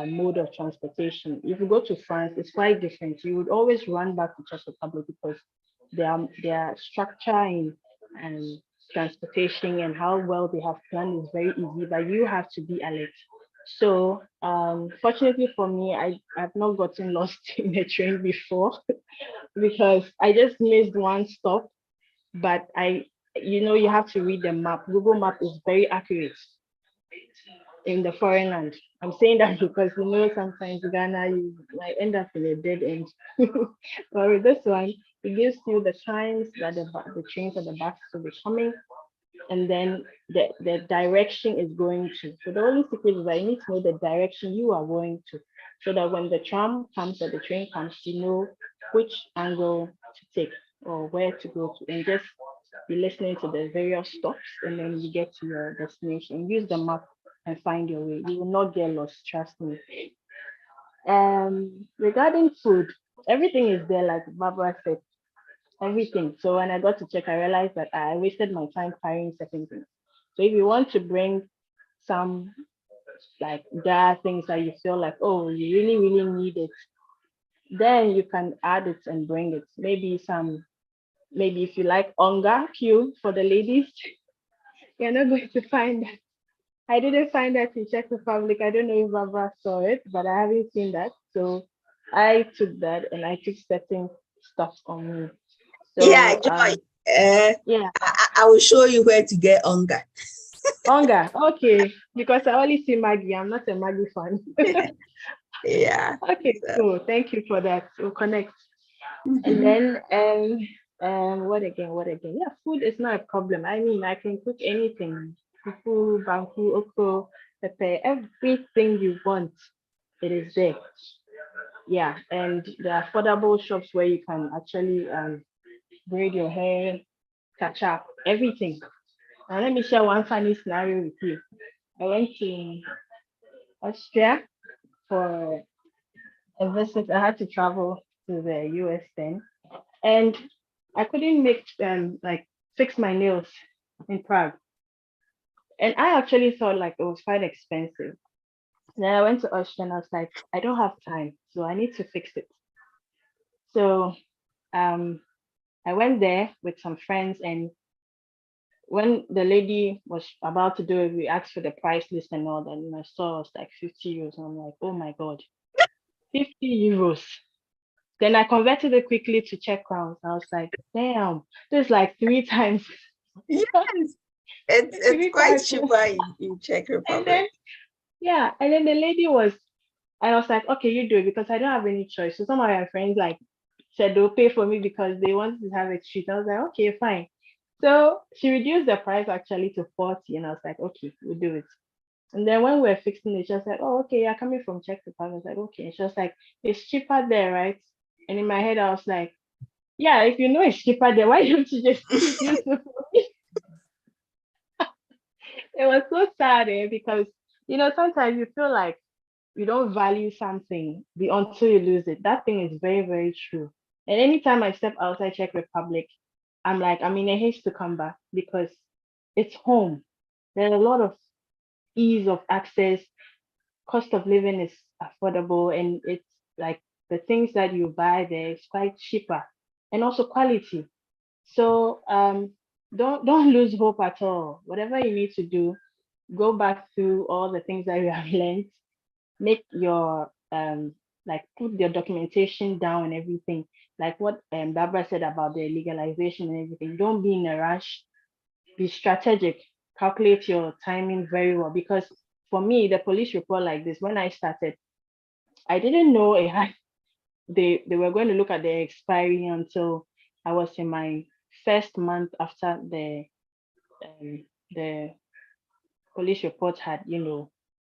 mode of transportation. If you go to France, it's quite different. You would always run back to Czech Republic because their structure in transportation and how well they have planned is very easy, but you have to be alert. So fortunately for me, I've not gotten lost in a train before because I just missed one stop. But you have to read the map. Google Map is very accurate in the foreign land. I'm saying that because sometimes Ghana you might end up in a dead end. But with this one, it gives you the times that the trains and the buses will be coming, and then the direction is going to. So the only secret is that you need to know the direction you are going to, so that when the tram comes or the train comes, you know which angle to take or where to go to, and just be listening to the various stops, and then you get to your destination. Use the map and find your way. You will not get lost, trust me. Regarding food, everything is there, like Barbara said, everything. So when I got to Czech, I realized that I wasted my time carrying certain things. So if you want to bring some like there things that you feel like, oh, you really, really need it, then you can add it and bring it. Maybe if you like onga cube for the ladies, you're not going to find that. I didn't find that in Czech Republic. I don't know if Barbara saw it, but I haven't seen that. So I took that and I took certain stuff on me. So Yeah, Joy. yeah. I will show you where to get onga. Onga, okay. Because I only see Maggie. I'm not a Maggie fan. Yeah. Okay, cool. Thank you for that. We'll connect. Mhm. And then what again? Yeah, food is not a problem. I mean, I can cook anything. Fufu, banku, oko, pepper, everything you want, it is there. Yeah, and the affordable shops where you can actually braid your hair, catch up, everything. Now let me share one funny scenario with you. I went to Austria for a visit. I had to travel to the US then, and I couldn't make fix my nails in Prague. And I actually thought like it was quite expensive. Then I went to Austria and I was like, I don't have time, so I need to fix it. So um, I went there with some friends, and when the lady was about to do it, we asked for the price list and all that, and I saw it was like 50 euros. And I'm like, oh my God, 50 euros. Then I converted it quickly to Czech crowns. I was like, damn, this is like 3 times. Yes, it's Three quite times. cheaper in Czech And Republic. then, yeah, and then the lady was, I was like, okay, you do it because I don't have any choice. So some of my friends like said they'll pay for me because they wanted to have a treat. I was like, okay, fine. So she reduced the price actually to 40, and I was like, okay, we'll do it. And then when we were fixing it, she was like, oh, okay, you're coming from Czech Republic. I was like, okay. And she was like, it's cheaper there, right? And in my head, I was like, yeah, if you know it's cheaper there, why don't you just reduce it for me? It was so sad, because sometimes you feel like you don't value something until you lose it. That thing is very, very true. And anytime I step outside Czech Republic, I'm like, I'm in a haste to come back because it's home. There's a lot of ease of access, cost of living is affordable, and it's like the things that you buy there is quite cheaper and also quality. So don't lose hope at all. Whatever you need to do, go back through all the things that you have learned, make your like put your documentation down and everything. Like what Barbara said about the legalization and everything. Don't be in a rush. Be strategic. Calculate your timing very well. Because for me, the police report like this, when I started, I didn't know it had they were going to look at the expiry until I was in my first month after the police report had,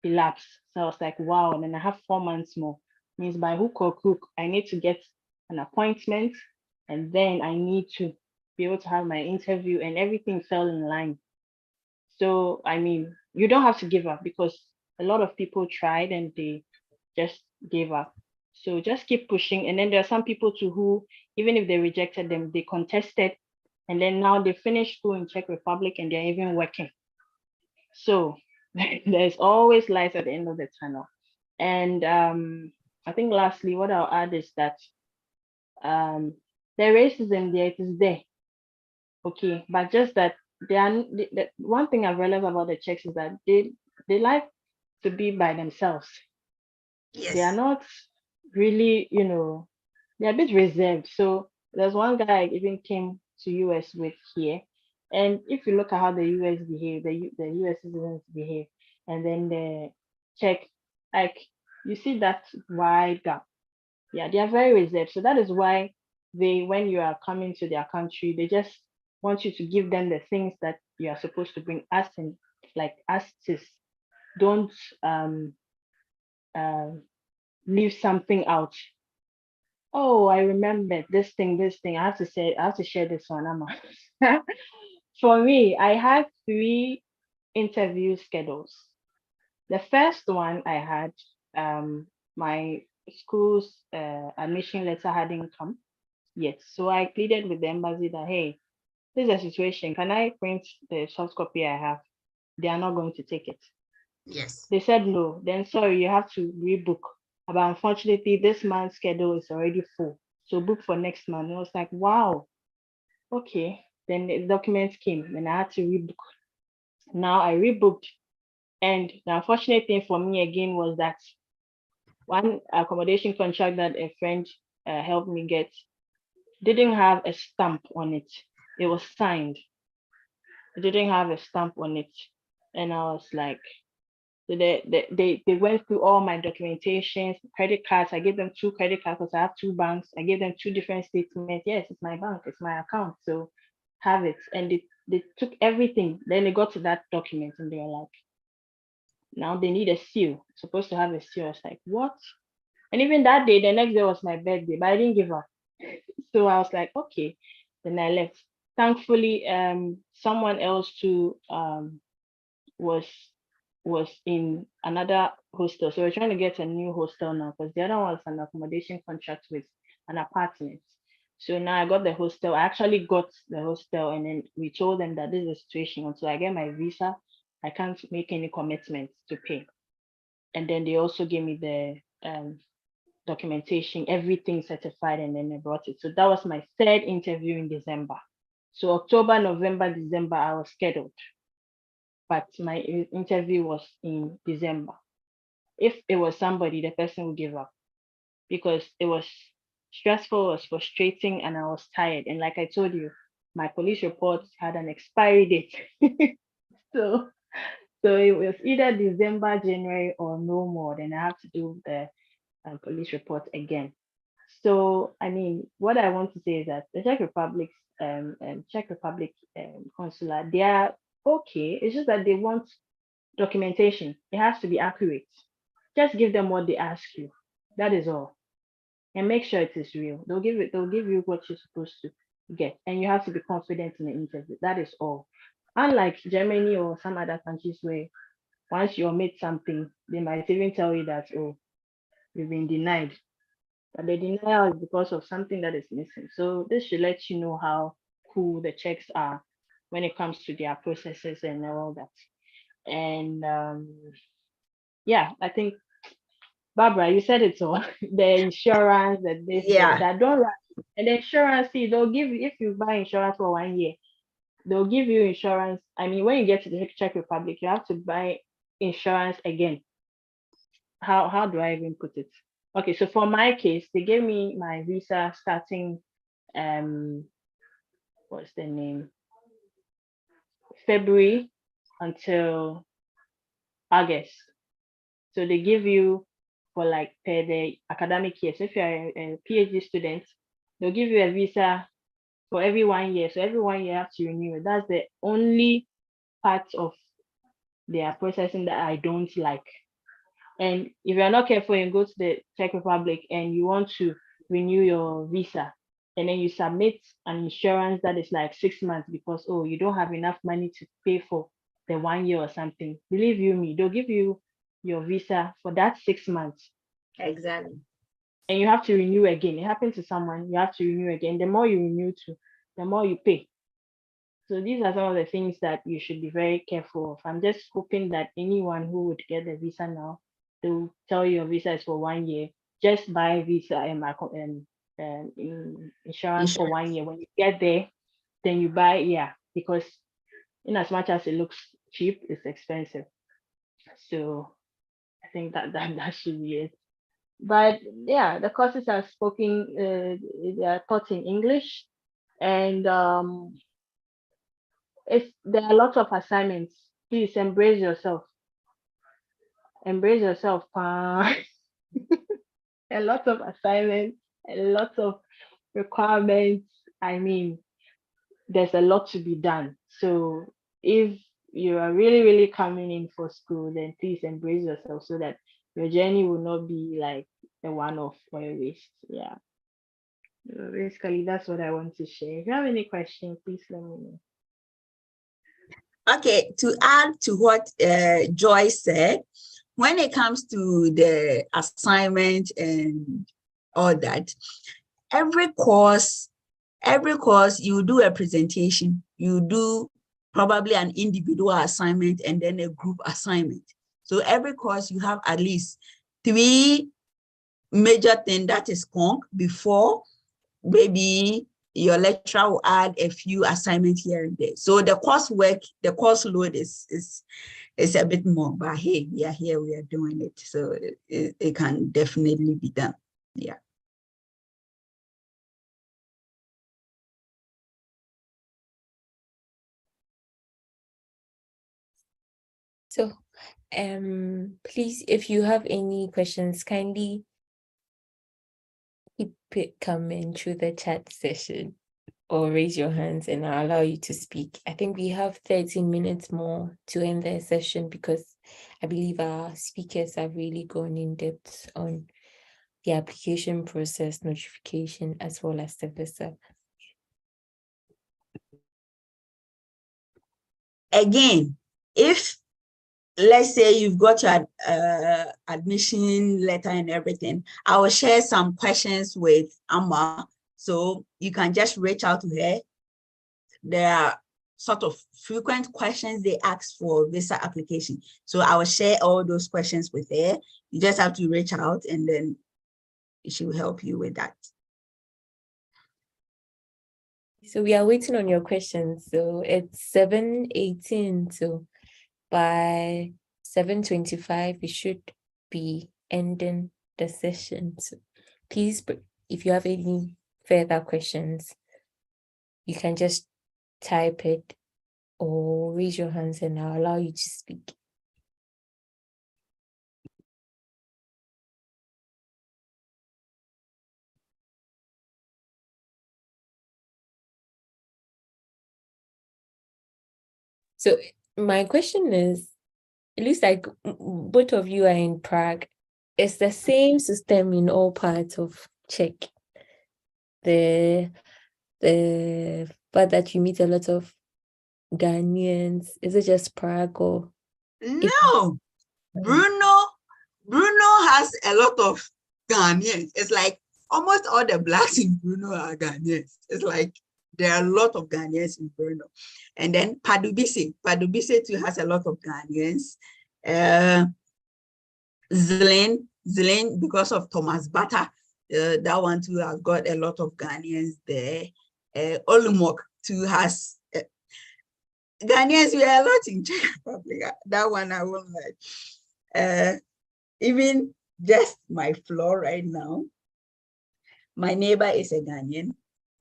elapsed. So I was like, wow, and then I have 4 months more. Means by hook or crook, I need to get an appointment, and then I need to be able to have my interview, and everything fell in line. So I mean, you don't have to give up because a lot of people tried and they just gave up. So just keep pushing. And then there are some people too who, even if they rejected them, they contested, and then now they finished school in Czech Republic and they're even working. So there's always light at the end of the tunnel. And I think lastly, what I'll add is that the racism there, it is there. Okay, but just that the one thing I've realized about the Czechs is that they like to be by themselves. They are Yes. not really, they're a bit reserved. So there's one guy I even came to US with here. And if you look at how the US behave, the US citizens behave, and then the Czech, like you see that wide gap. Yeah, they are very reserved. So that is why when you are coming to their country, they just want you to give them the things that you are supposed to bring us in, like us cis. Don't uh, leave something out. Oh, I remember this thing. I have to share this one, Amma. For me, I had 3 interview schedules. The first one I had, my school's admission letter hadn't come yet. So I pleaded with the embassy that, hey, this is a situation. Can I print the soft copy I have? They are not going to take it. Yes. They said no. Then sorry, you have to rebook. But unfortunately, this month's schedule is already full. So book for next month. And I was like, wow, okay. Then the documents came and I had to rebook. Now I rebooked. And the unfortunate thing for me again was that one accommodation contract that a friend helped me get didn't have a stamp on it. It was signed. It didn't have a stamp on it. And I was like, so they went through all my documentations, credit cards. I gave them 2 credit cards because I have 2 banks. I gave them 2 different statements. Yes, it's my bank, it's my account. So have it. And they took everything. Then they got to that document and they were like, now they need a seal. It's supposed to have a seal. I was like, what? And even that day, the next day was my birthday, but I didn't give up. So I was like, okay. Then I left. Thankfully, someone else too was in another hostel. So we're trying to get a new hostel now because the other one was an accommodation contract with an apartment. So now I got the hostel. I actually got the hostel, and then we told them that this is the situation. Until I get my visa, I can't make any commitments to pay. And then they also gave me the documentation, everything certified, and then I brought it. So that was my 3rd interview in December. So October, November, December, I was scheduled, but my interview was in December. If it was somebody, the person would give up because it was stressful, it was frustrating, and I was tired. And like I told you, my police report had an expiry date. so so it was either December, January, or no more. Then I have to do the police report again. So I mean, what I want to say is that the Czech Republic consular, they are okay. It's just that they want documentation. It has to be accurate. Just give them what they ask you. That is all, and make sure it is real. They'll give it. They'll give you what you're supposed to get, and you have to be confident in the interview. That is all. Unlike Germany or some other countries where once you omit something, they might even tell you that, oh, you've been denied. But the denial is because of something that is missing. So this should let you know how cool the Czechs are when it comes to their processes and all that. And yeah, I think, Barbara, you said it all. The insurance, that this, Yeah. that don't run. And the insurance, see, they'll give you, if you buy insurance for 1 year, they'll give you insurance. I mean, when you get to the Czech Republic, you have to buy insurance again. How do I even put it? Okay, so for my case, they gave me my visa starting what's the name? February until August. So they give you for like per the academic year. So if you're a PhD student, they'll give you a visa for every 1 year. So every 1 year you have to renew it. That's the only part of their processing that I don't like. And if you're not careful and go to the Czech Republic and you want to renew your visa, and then you submit an insurance that is like 6 months because, oh, you don't have enough money to pay for the 1 year or something, believe you me, they'll give you your visa for that 6 months. Exactly. And you have to renew again. It happened to someone, you have to renew again. The more you renew to, the more you pay. So these are some of the things that you should be very careful of. I'm just hoping that anyone who would get the visa now, they'll tell you your visa is for 1 year. Just buy visa and insurance for 1 year. When you get there, then you buy, because in as much as it looks cheap, it's expensive. So I think that should be it. But yeah, the courses are they are taught in English, and there are a lot of assignments. Please embrace yourself. Embrace yourself. A lot of assignments, a lot of requirements. I mean, there's a lot to be done. So if you are really, really coming in for school, then please embrace yourself so that your journey will not be like a one-off or a waste. Yeah. So basically, that's what I want to share. If you have any questions, please let me know. Okay, to add to what Joy said, when it comes to the assignment and all that, every course you do a presentation, you do probably an individual assignment and then a group assignment. So every course you have at least 3 major things that is conk before maybe your lecturer will add a few assignments here and there. So the coursework, the course load is a bit more, but hey, we are here, we are doing it. So it can definitely be done. Yeah. So, please, if you have any questions, kindly keep it coming through the chat session or raise your hands and I'll allow you to speak. I think we have 30 minutes more to end the session because I believe our speakers have really gone in depth on the application process, notification, as well as the visa. Again, if let's say you've got your admission letter and everything, I will share some questions with Amma, so you can just reach out to her. There are sort of frequent questions they ask for visa application. So I will share all those questions with her. You just have to reach out and then she will help you with that. So we are waiting on your questions. So it's 7:18. So by 7:25, we should be ending the session. So please, if you have any further questions, you can just type it or raise your hands and I'll allow you to speak. So my question is, it looks like both of you are in Prague. It's the same system in all parts of Czech. The fact that you meet a lot of Ghanaians, is it just Prague or? No, Bruno has a lot of Ghanaians. It's like almost all the blacks in Bruno are Ghanaians. It's like there are a lot of Ghanaians in Bruno. And then Padubise too has a lot of Ghanaians. Zlin, because of Thomas Bata, that one too has got a lot of Ghanaians there. Olumok too has Ghanaians. We are a lot in Czech Republic. That one I won't lie. Even just my floor right now, my neighbor is a Ghanaian.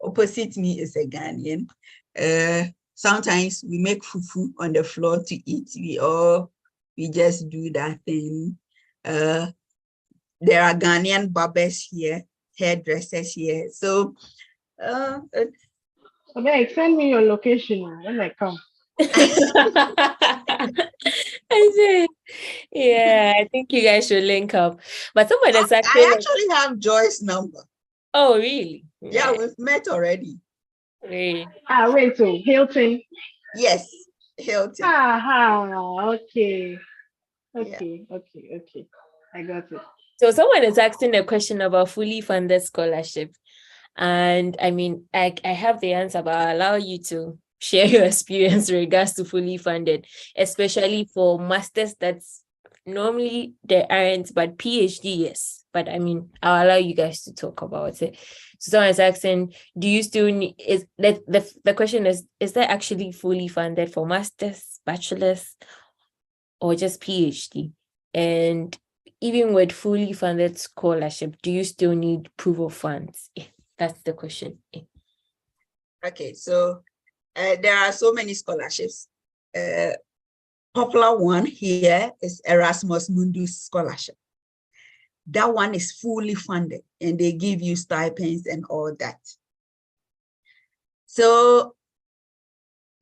Opposite me is a Ghanaian. Sometimes we make fufu on the floor to eat. We just do that thing. There are Ghanaian barbers here, hairdressers here. So, okay, send me your location when I come. I see. Yeah, I think you guys should link up. But someone is actually. I actually have Joy's number. Oh, really? Yeah, we've met already. Really? Wait, so Hilton. Yes, Hilton. Okay. Okay. I got it. So someone is asking a question about fully funded scholarship. And I mean, I have the answer, but I'll allow you to share your experience in regards to fully funded, especially for masters that's normally there aren't, but PhD, yes. But I mean, I'll allow you guys to talk about it. So someone's asking, do you still need, the question is that actually fully funded for masters, bachelors, or just PhD? And even with fully funded scholarship, do you still need proof of funds? That's the question. Okay, so there are so many scholarships. Popular one here is Erasmus Mundus Scholarship. That one is fully funded and they give you stipends and all that. So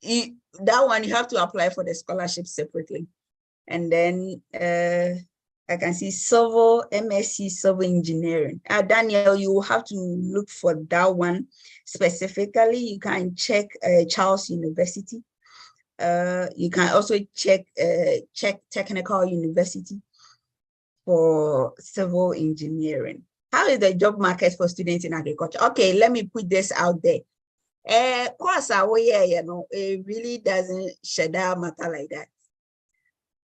that one, you have to apply for the scholarship separately. And then I can see civil, MSc Civil Engineering. Daniel, you will have to look for that one specifically. You can check Charles University. You can also check Technical University for civil engineering. How is the job market for students in agriculture? Okay, let me put this out there. Course, it really doesn't shed out matter like that.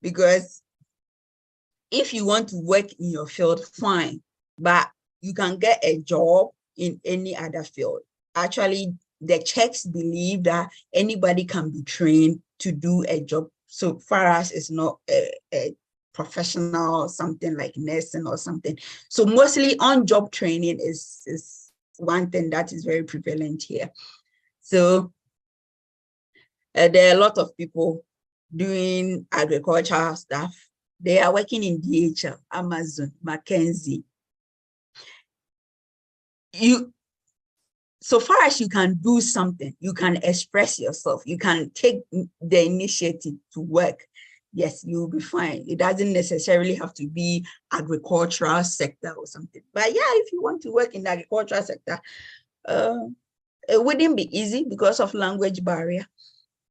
Because if you want to work in your field, fine, but you can get a job in any other field. Actually, the Czechs believe that anybody can be trained to do a job, so far as it's not a professional, something like nursing or something. So mostly on-job training is one thing that is very prevalent here. So there are a lot of people doing agricultural stuff. They are working in DHL, Amazon, Mackenzie. So far as you can do something, you can express yourself, you can take the initiative to work, yes, you'll be fine. It doesn't necessarily have to be agricultural sector or something. But yeah, if you want to work in the agricultural sector, it wouldn't be easy because of language barrier.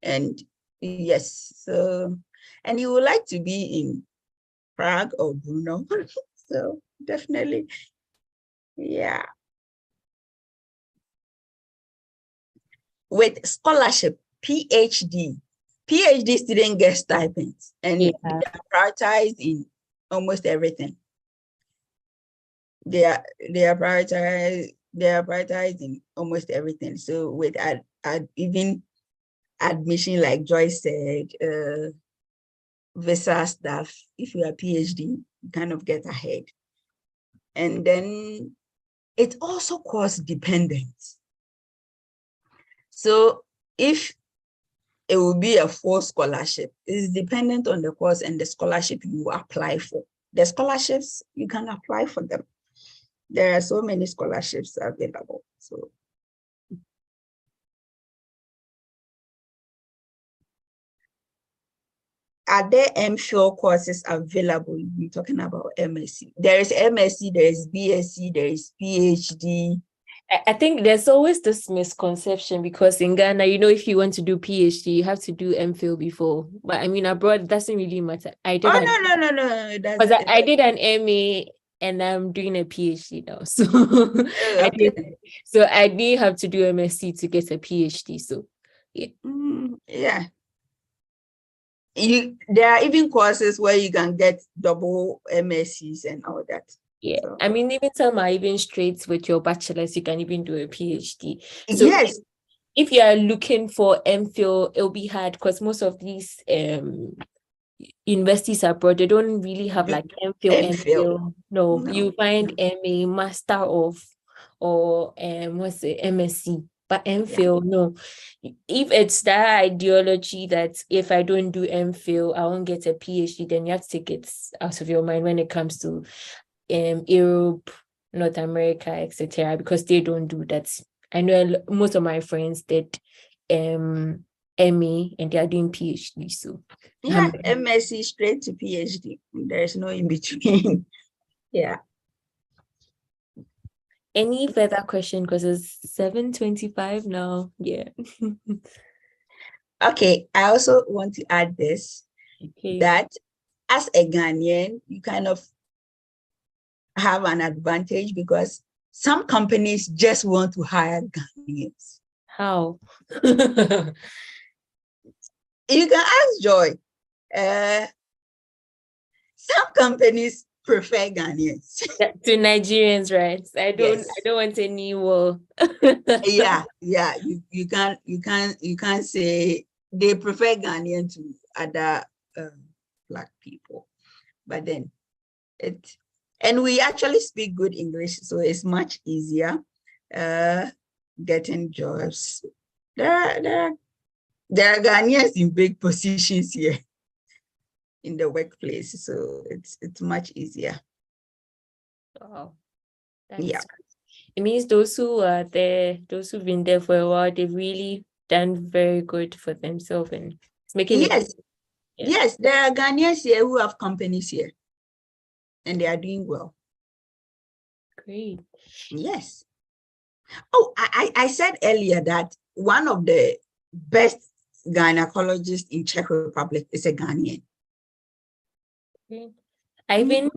And yes, so, and you would like to be in Prague or Brno. So definitely, yeah. With scholarship, PhD students get stipends, and they are prioritized in almost everything. They are prioritized in almost everything. So with even admission, like Joyce said, visa stuff, if you are PhD, you kind of get ahead. And then it's also course dependent. So if it will be a full scholarship, it's dependent on the course and the scholarship you apply for. The scholarships, you can apply for them. There are so many scholarships available. So are there MPhil courses available? We're talking about MSc. There is MSc, there is BSc, there is PhD. I think there's always this misconception because in Ghana, if you want to do PhD, you have to do MPhil before. But I mean, abroad, it doesn't really matter. No. Because I did an MA and I'm doing a PhD now. So I didn't have to do MSc to get a PhD. So yeah. Yeah. There are even courses where you can get double MScs and all that. Yeah, so. I mean, even some are even straight with your bachelor's, you can even do a PhD. So yes, if you are looking for MPhil, it'll be hard because most of these universities abroad, they don't really have like MPhil. No, you find MA, Master of, or MSc. But MPhil, no. If it's that ideology that if I don't do MPhil, I won't get a PhD, then you have to take it out of your mind when it comes to Europe, North America, etc. Because they don't do that. I know most of my friends did MA and they are doing PhD. So yeah, MSc straight to PhD. There's no in between. Yeah. Any further question? Because it's 7:25 now. Yeah. Okay. I also want to add this, that as a Ghanaian, you kind of have an advantage because some companies just want to hire Ghanaians. How? You can ask Joy. Some companies prefer Ghanaians to Nigerians, right? I don't want any war. yeah. You can't say they prefer Ghanaian to other Black people, but then and we actually speak good English, so it's much easier getting jobs. There are Ghanaians in big positions here in the workplace, so it's much easier. Wow. Yeah. It means those who are there, those who've been there for a while, they've really done very good for themselves and it's making it. Yes, there are Ghanaians here who have companies here and they are doing well. Great. Yes. Oh, I said earlier that one of the best gynecologists in Czech Republic is a Ghanaian. Okay. I even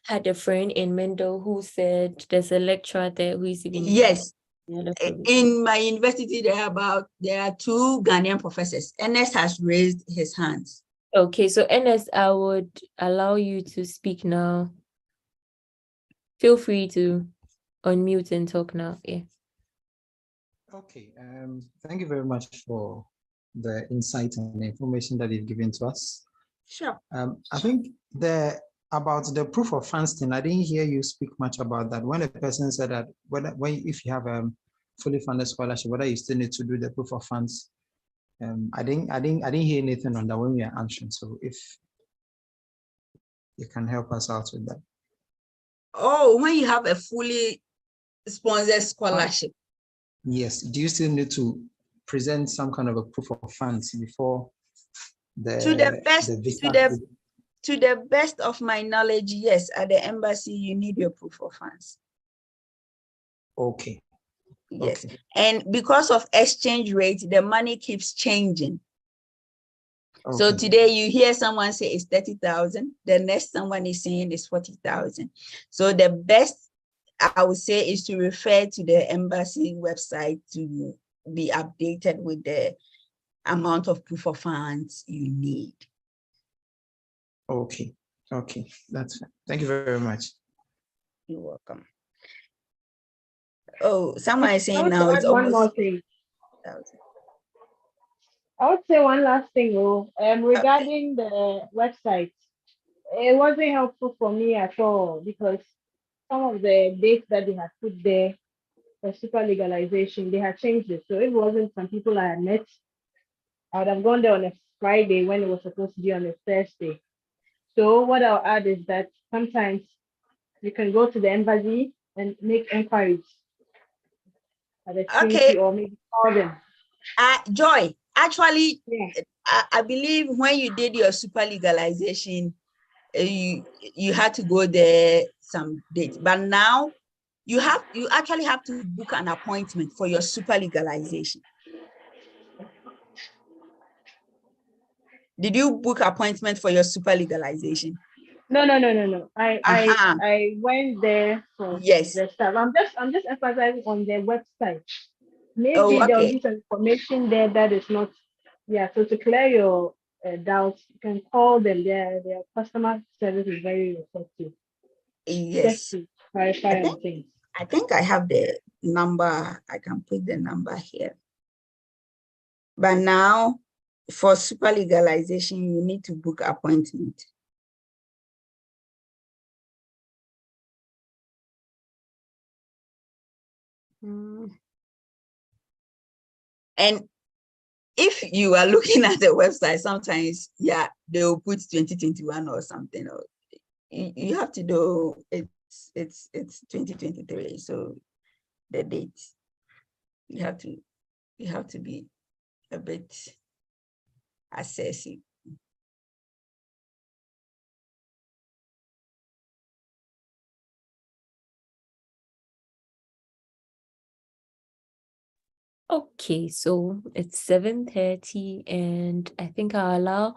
had a friend in Mendel who said there's a lecturer there who is even. Yes. In my university, there are 2 Ghanaian professors. Ernest has raised his hands. Okay, so Ernest, I would allow you to speak now. Feel free to unmute and talk now. Yeah. Okay. Thank you very much for the insight and the information that you've given to us. Sure. I think about the proof of funds thing, I didn't hear you speak much about that. When a person said that if you have a fully funded scholarship, whether you still need to do the proof of funds. I didn't hear anything on that when we are answering. So if you can help us out with that. Oh, when you have a fully sponsored scholarship. Yes. Do you still need to present some kind of a proof of funds before to the best of my knowledge, yes. At the embassy, you need your proof of funds. Okay. Yes. Okay. And because of exchange rate, the money keeps changing. Okay. So today you hear someone say it's 30,000. The next someone is saying it's 40,000. So the best I would say is to refer to the embassy website to be updated with the amount of proof of funds you need. Okay. Okay. That's fine. Thank you very much. You're welcome. Oh, someone is saying now it's one almost more thing. 1,000. I would say one last thing, regarding the website. It wasn't helpful for me at all because some of the dates that they had put there for super legalization, they had changed it. So it wasn't some people I had met. I would have gone there on a Friday when it was supposed to be on a Thursday. So what I'll add is that sometimes you can go to the embassy and make inquiries at the Okay. treaty or maybe call them. Joy, actually, Yeah. I believe when you did your super legalization, you had to go there some dates, but now you actually have to book an appointment for your super legalization. Did you book appointment for your super legalization? No. I went there for Yes. the stuff. I'm just emphasizing on their website. Maybe Oh, there'll okay. be some information there that is not. Yeah. So to clear your doubts, you can call them. Their customer service is very receptive. Just Yes. to clarify on things. I think I have the number. I can put the number here. But now, for super legalization, you need to book appointment. And if you are looking at the website, sometimes, yeah, they will put 2021 or something. Or you have to do it's 2023. So the date, you have to be a bit assessing. Okay, so it's 7:30, and I think I'll allow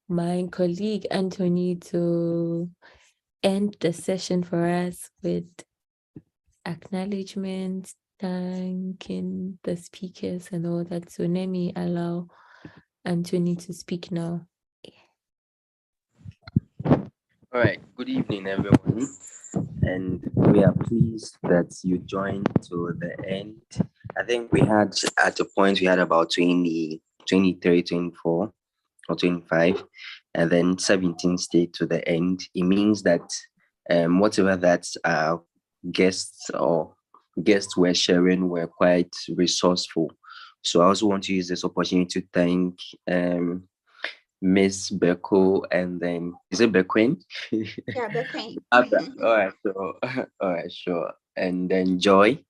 my colleague Anthony to end the session for us with acknowledgements, thanking the speakers and all that. So let me allow Anthony to speak now. All right, good evening, everyone. And we are pleased that you joined to the end. I think we had, at a point, we had about 20, 23, 24 or 25, and then 17 stayed to the end. It means that whatever that guests were sharing were quite resourceful. So I also want to use this opportunity to thank Miss Beko, and then is it Bequin? Yeah, Bequin. All right, so all right, sure. And then Joy.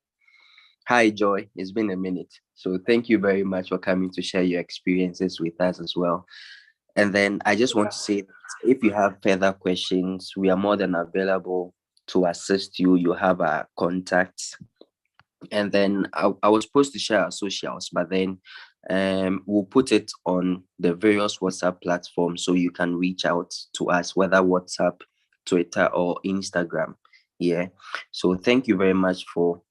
Hi, Joy. It's been a minute. So thank you very much for coming to share your experiences with us as well. And then I just want to say that if you have further questions, we are more than available to assist you. You have our contacts. And then I was supposed to share our socials, but then we'll put it on the various WhatsApp platforms so you can reach out to us, whether WhatsApp, Twitter, or Instagram. Yeah. So thank you very much for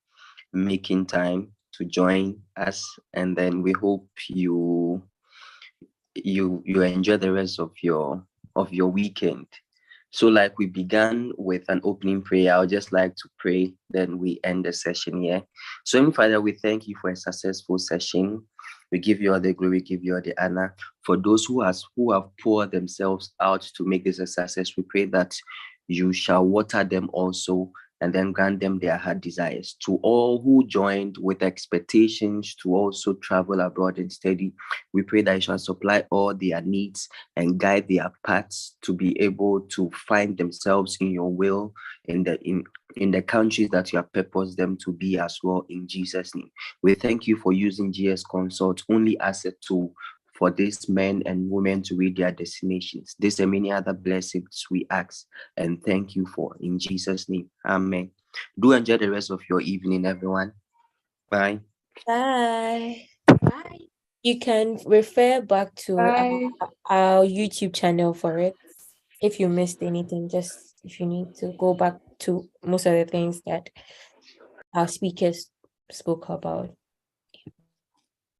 making time to join us, and then we hope you enjoy the rest of your weekend. So like we began with an opening prayer, I would just like to pray, then we end the session here. So Heavenly Father, we thank you for a successful session. We give you all the glory, give you all the honor. For those who have poured themselves out to make this a success, we pray that you shall water them also, and then grant them their heart desires. To all who joined with expectations to also travel abroad and study, we pray that you shall supply all their needs and guide their paths to be able to find themselves in your will in the countries that you have purposed them to be as well, in Jesus' name. We thank you for using GS Consult only as a tool for these men and women to reach their destinations. This and many other blessings we ask and thank you for, in Jesus' name. Amen. Do enjoy the rest of your evening, everyone. Bye. Bye. Bye. You can refer back to Bye. our YouTube channel for it. If you missed anything, just if you need to go back to most of the things that our speakers spoke about.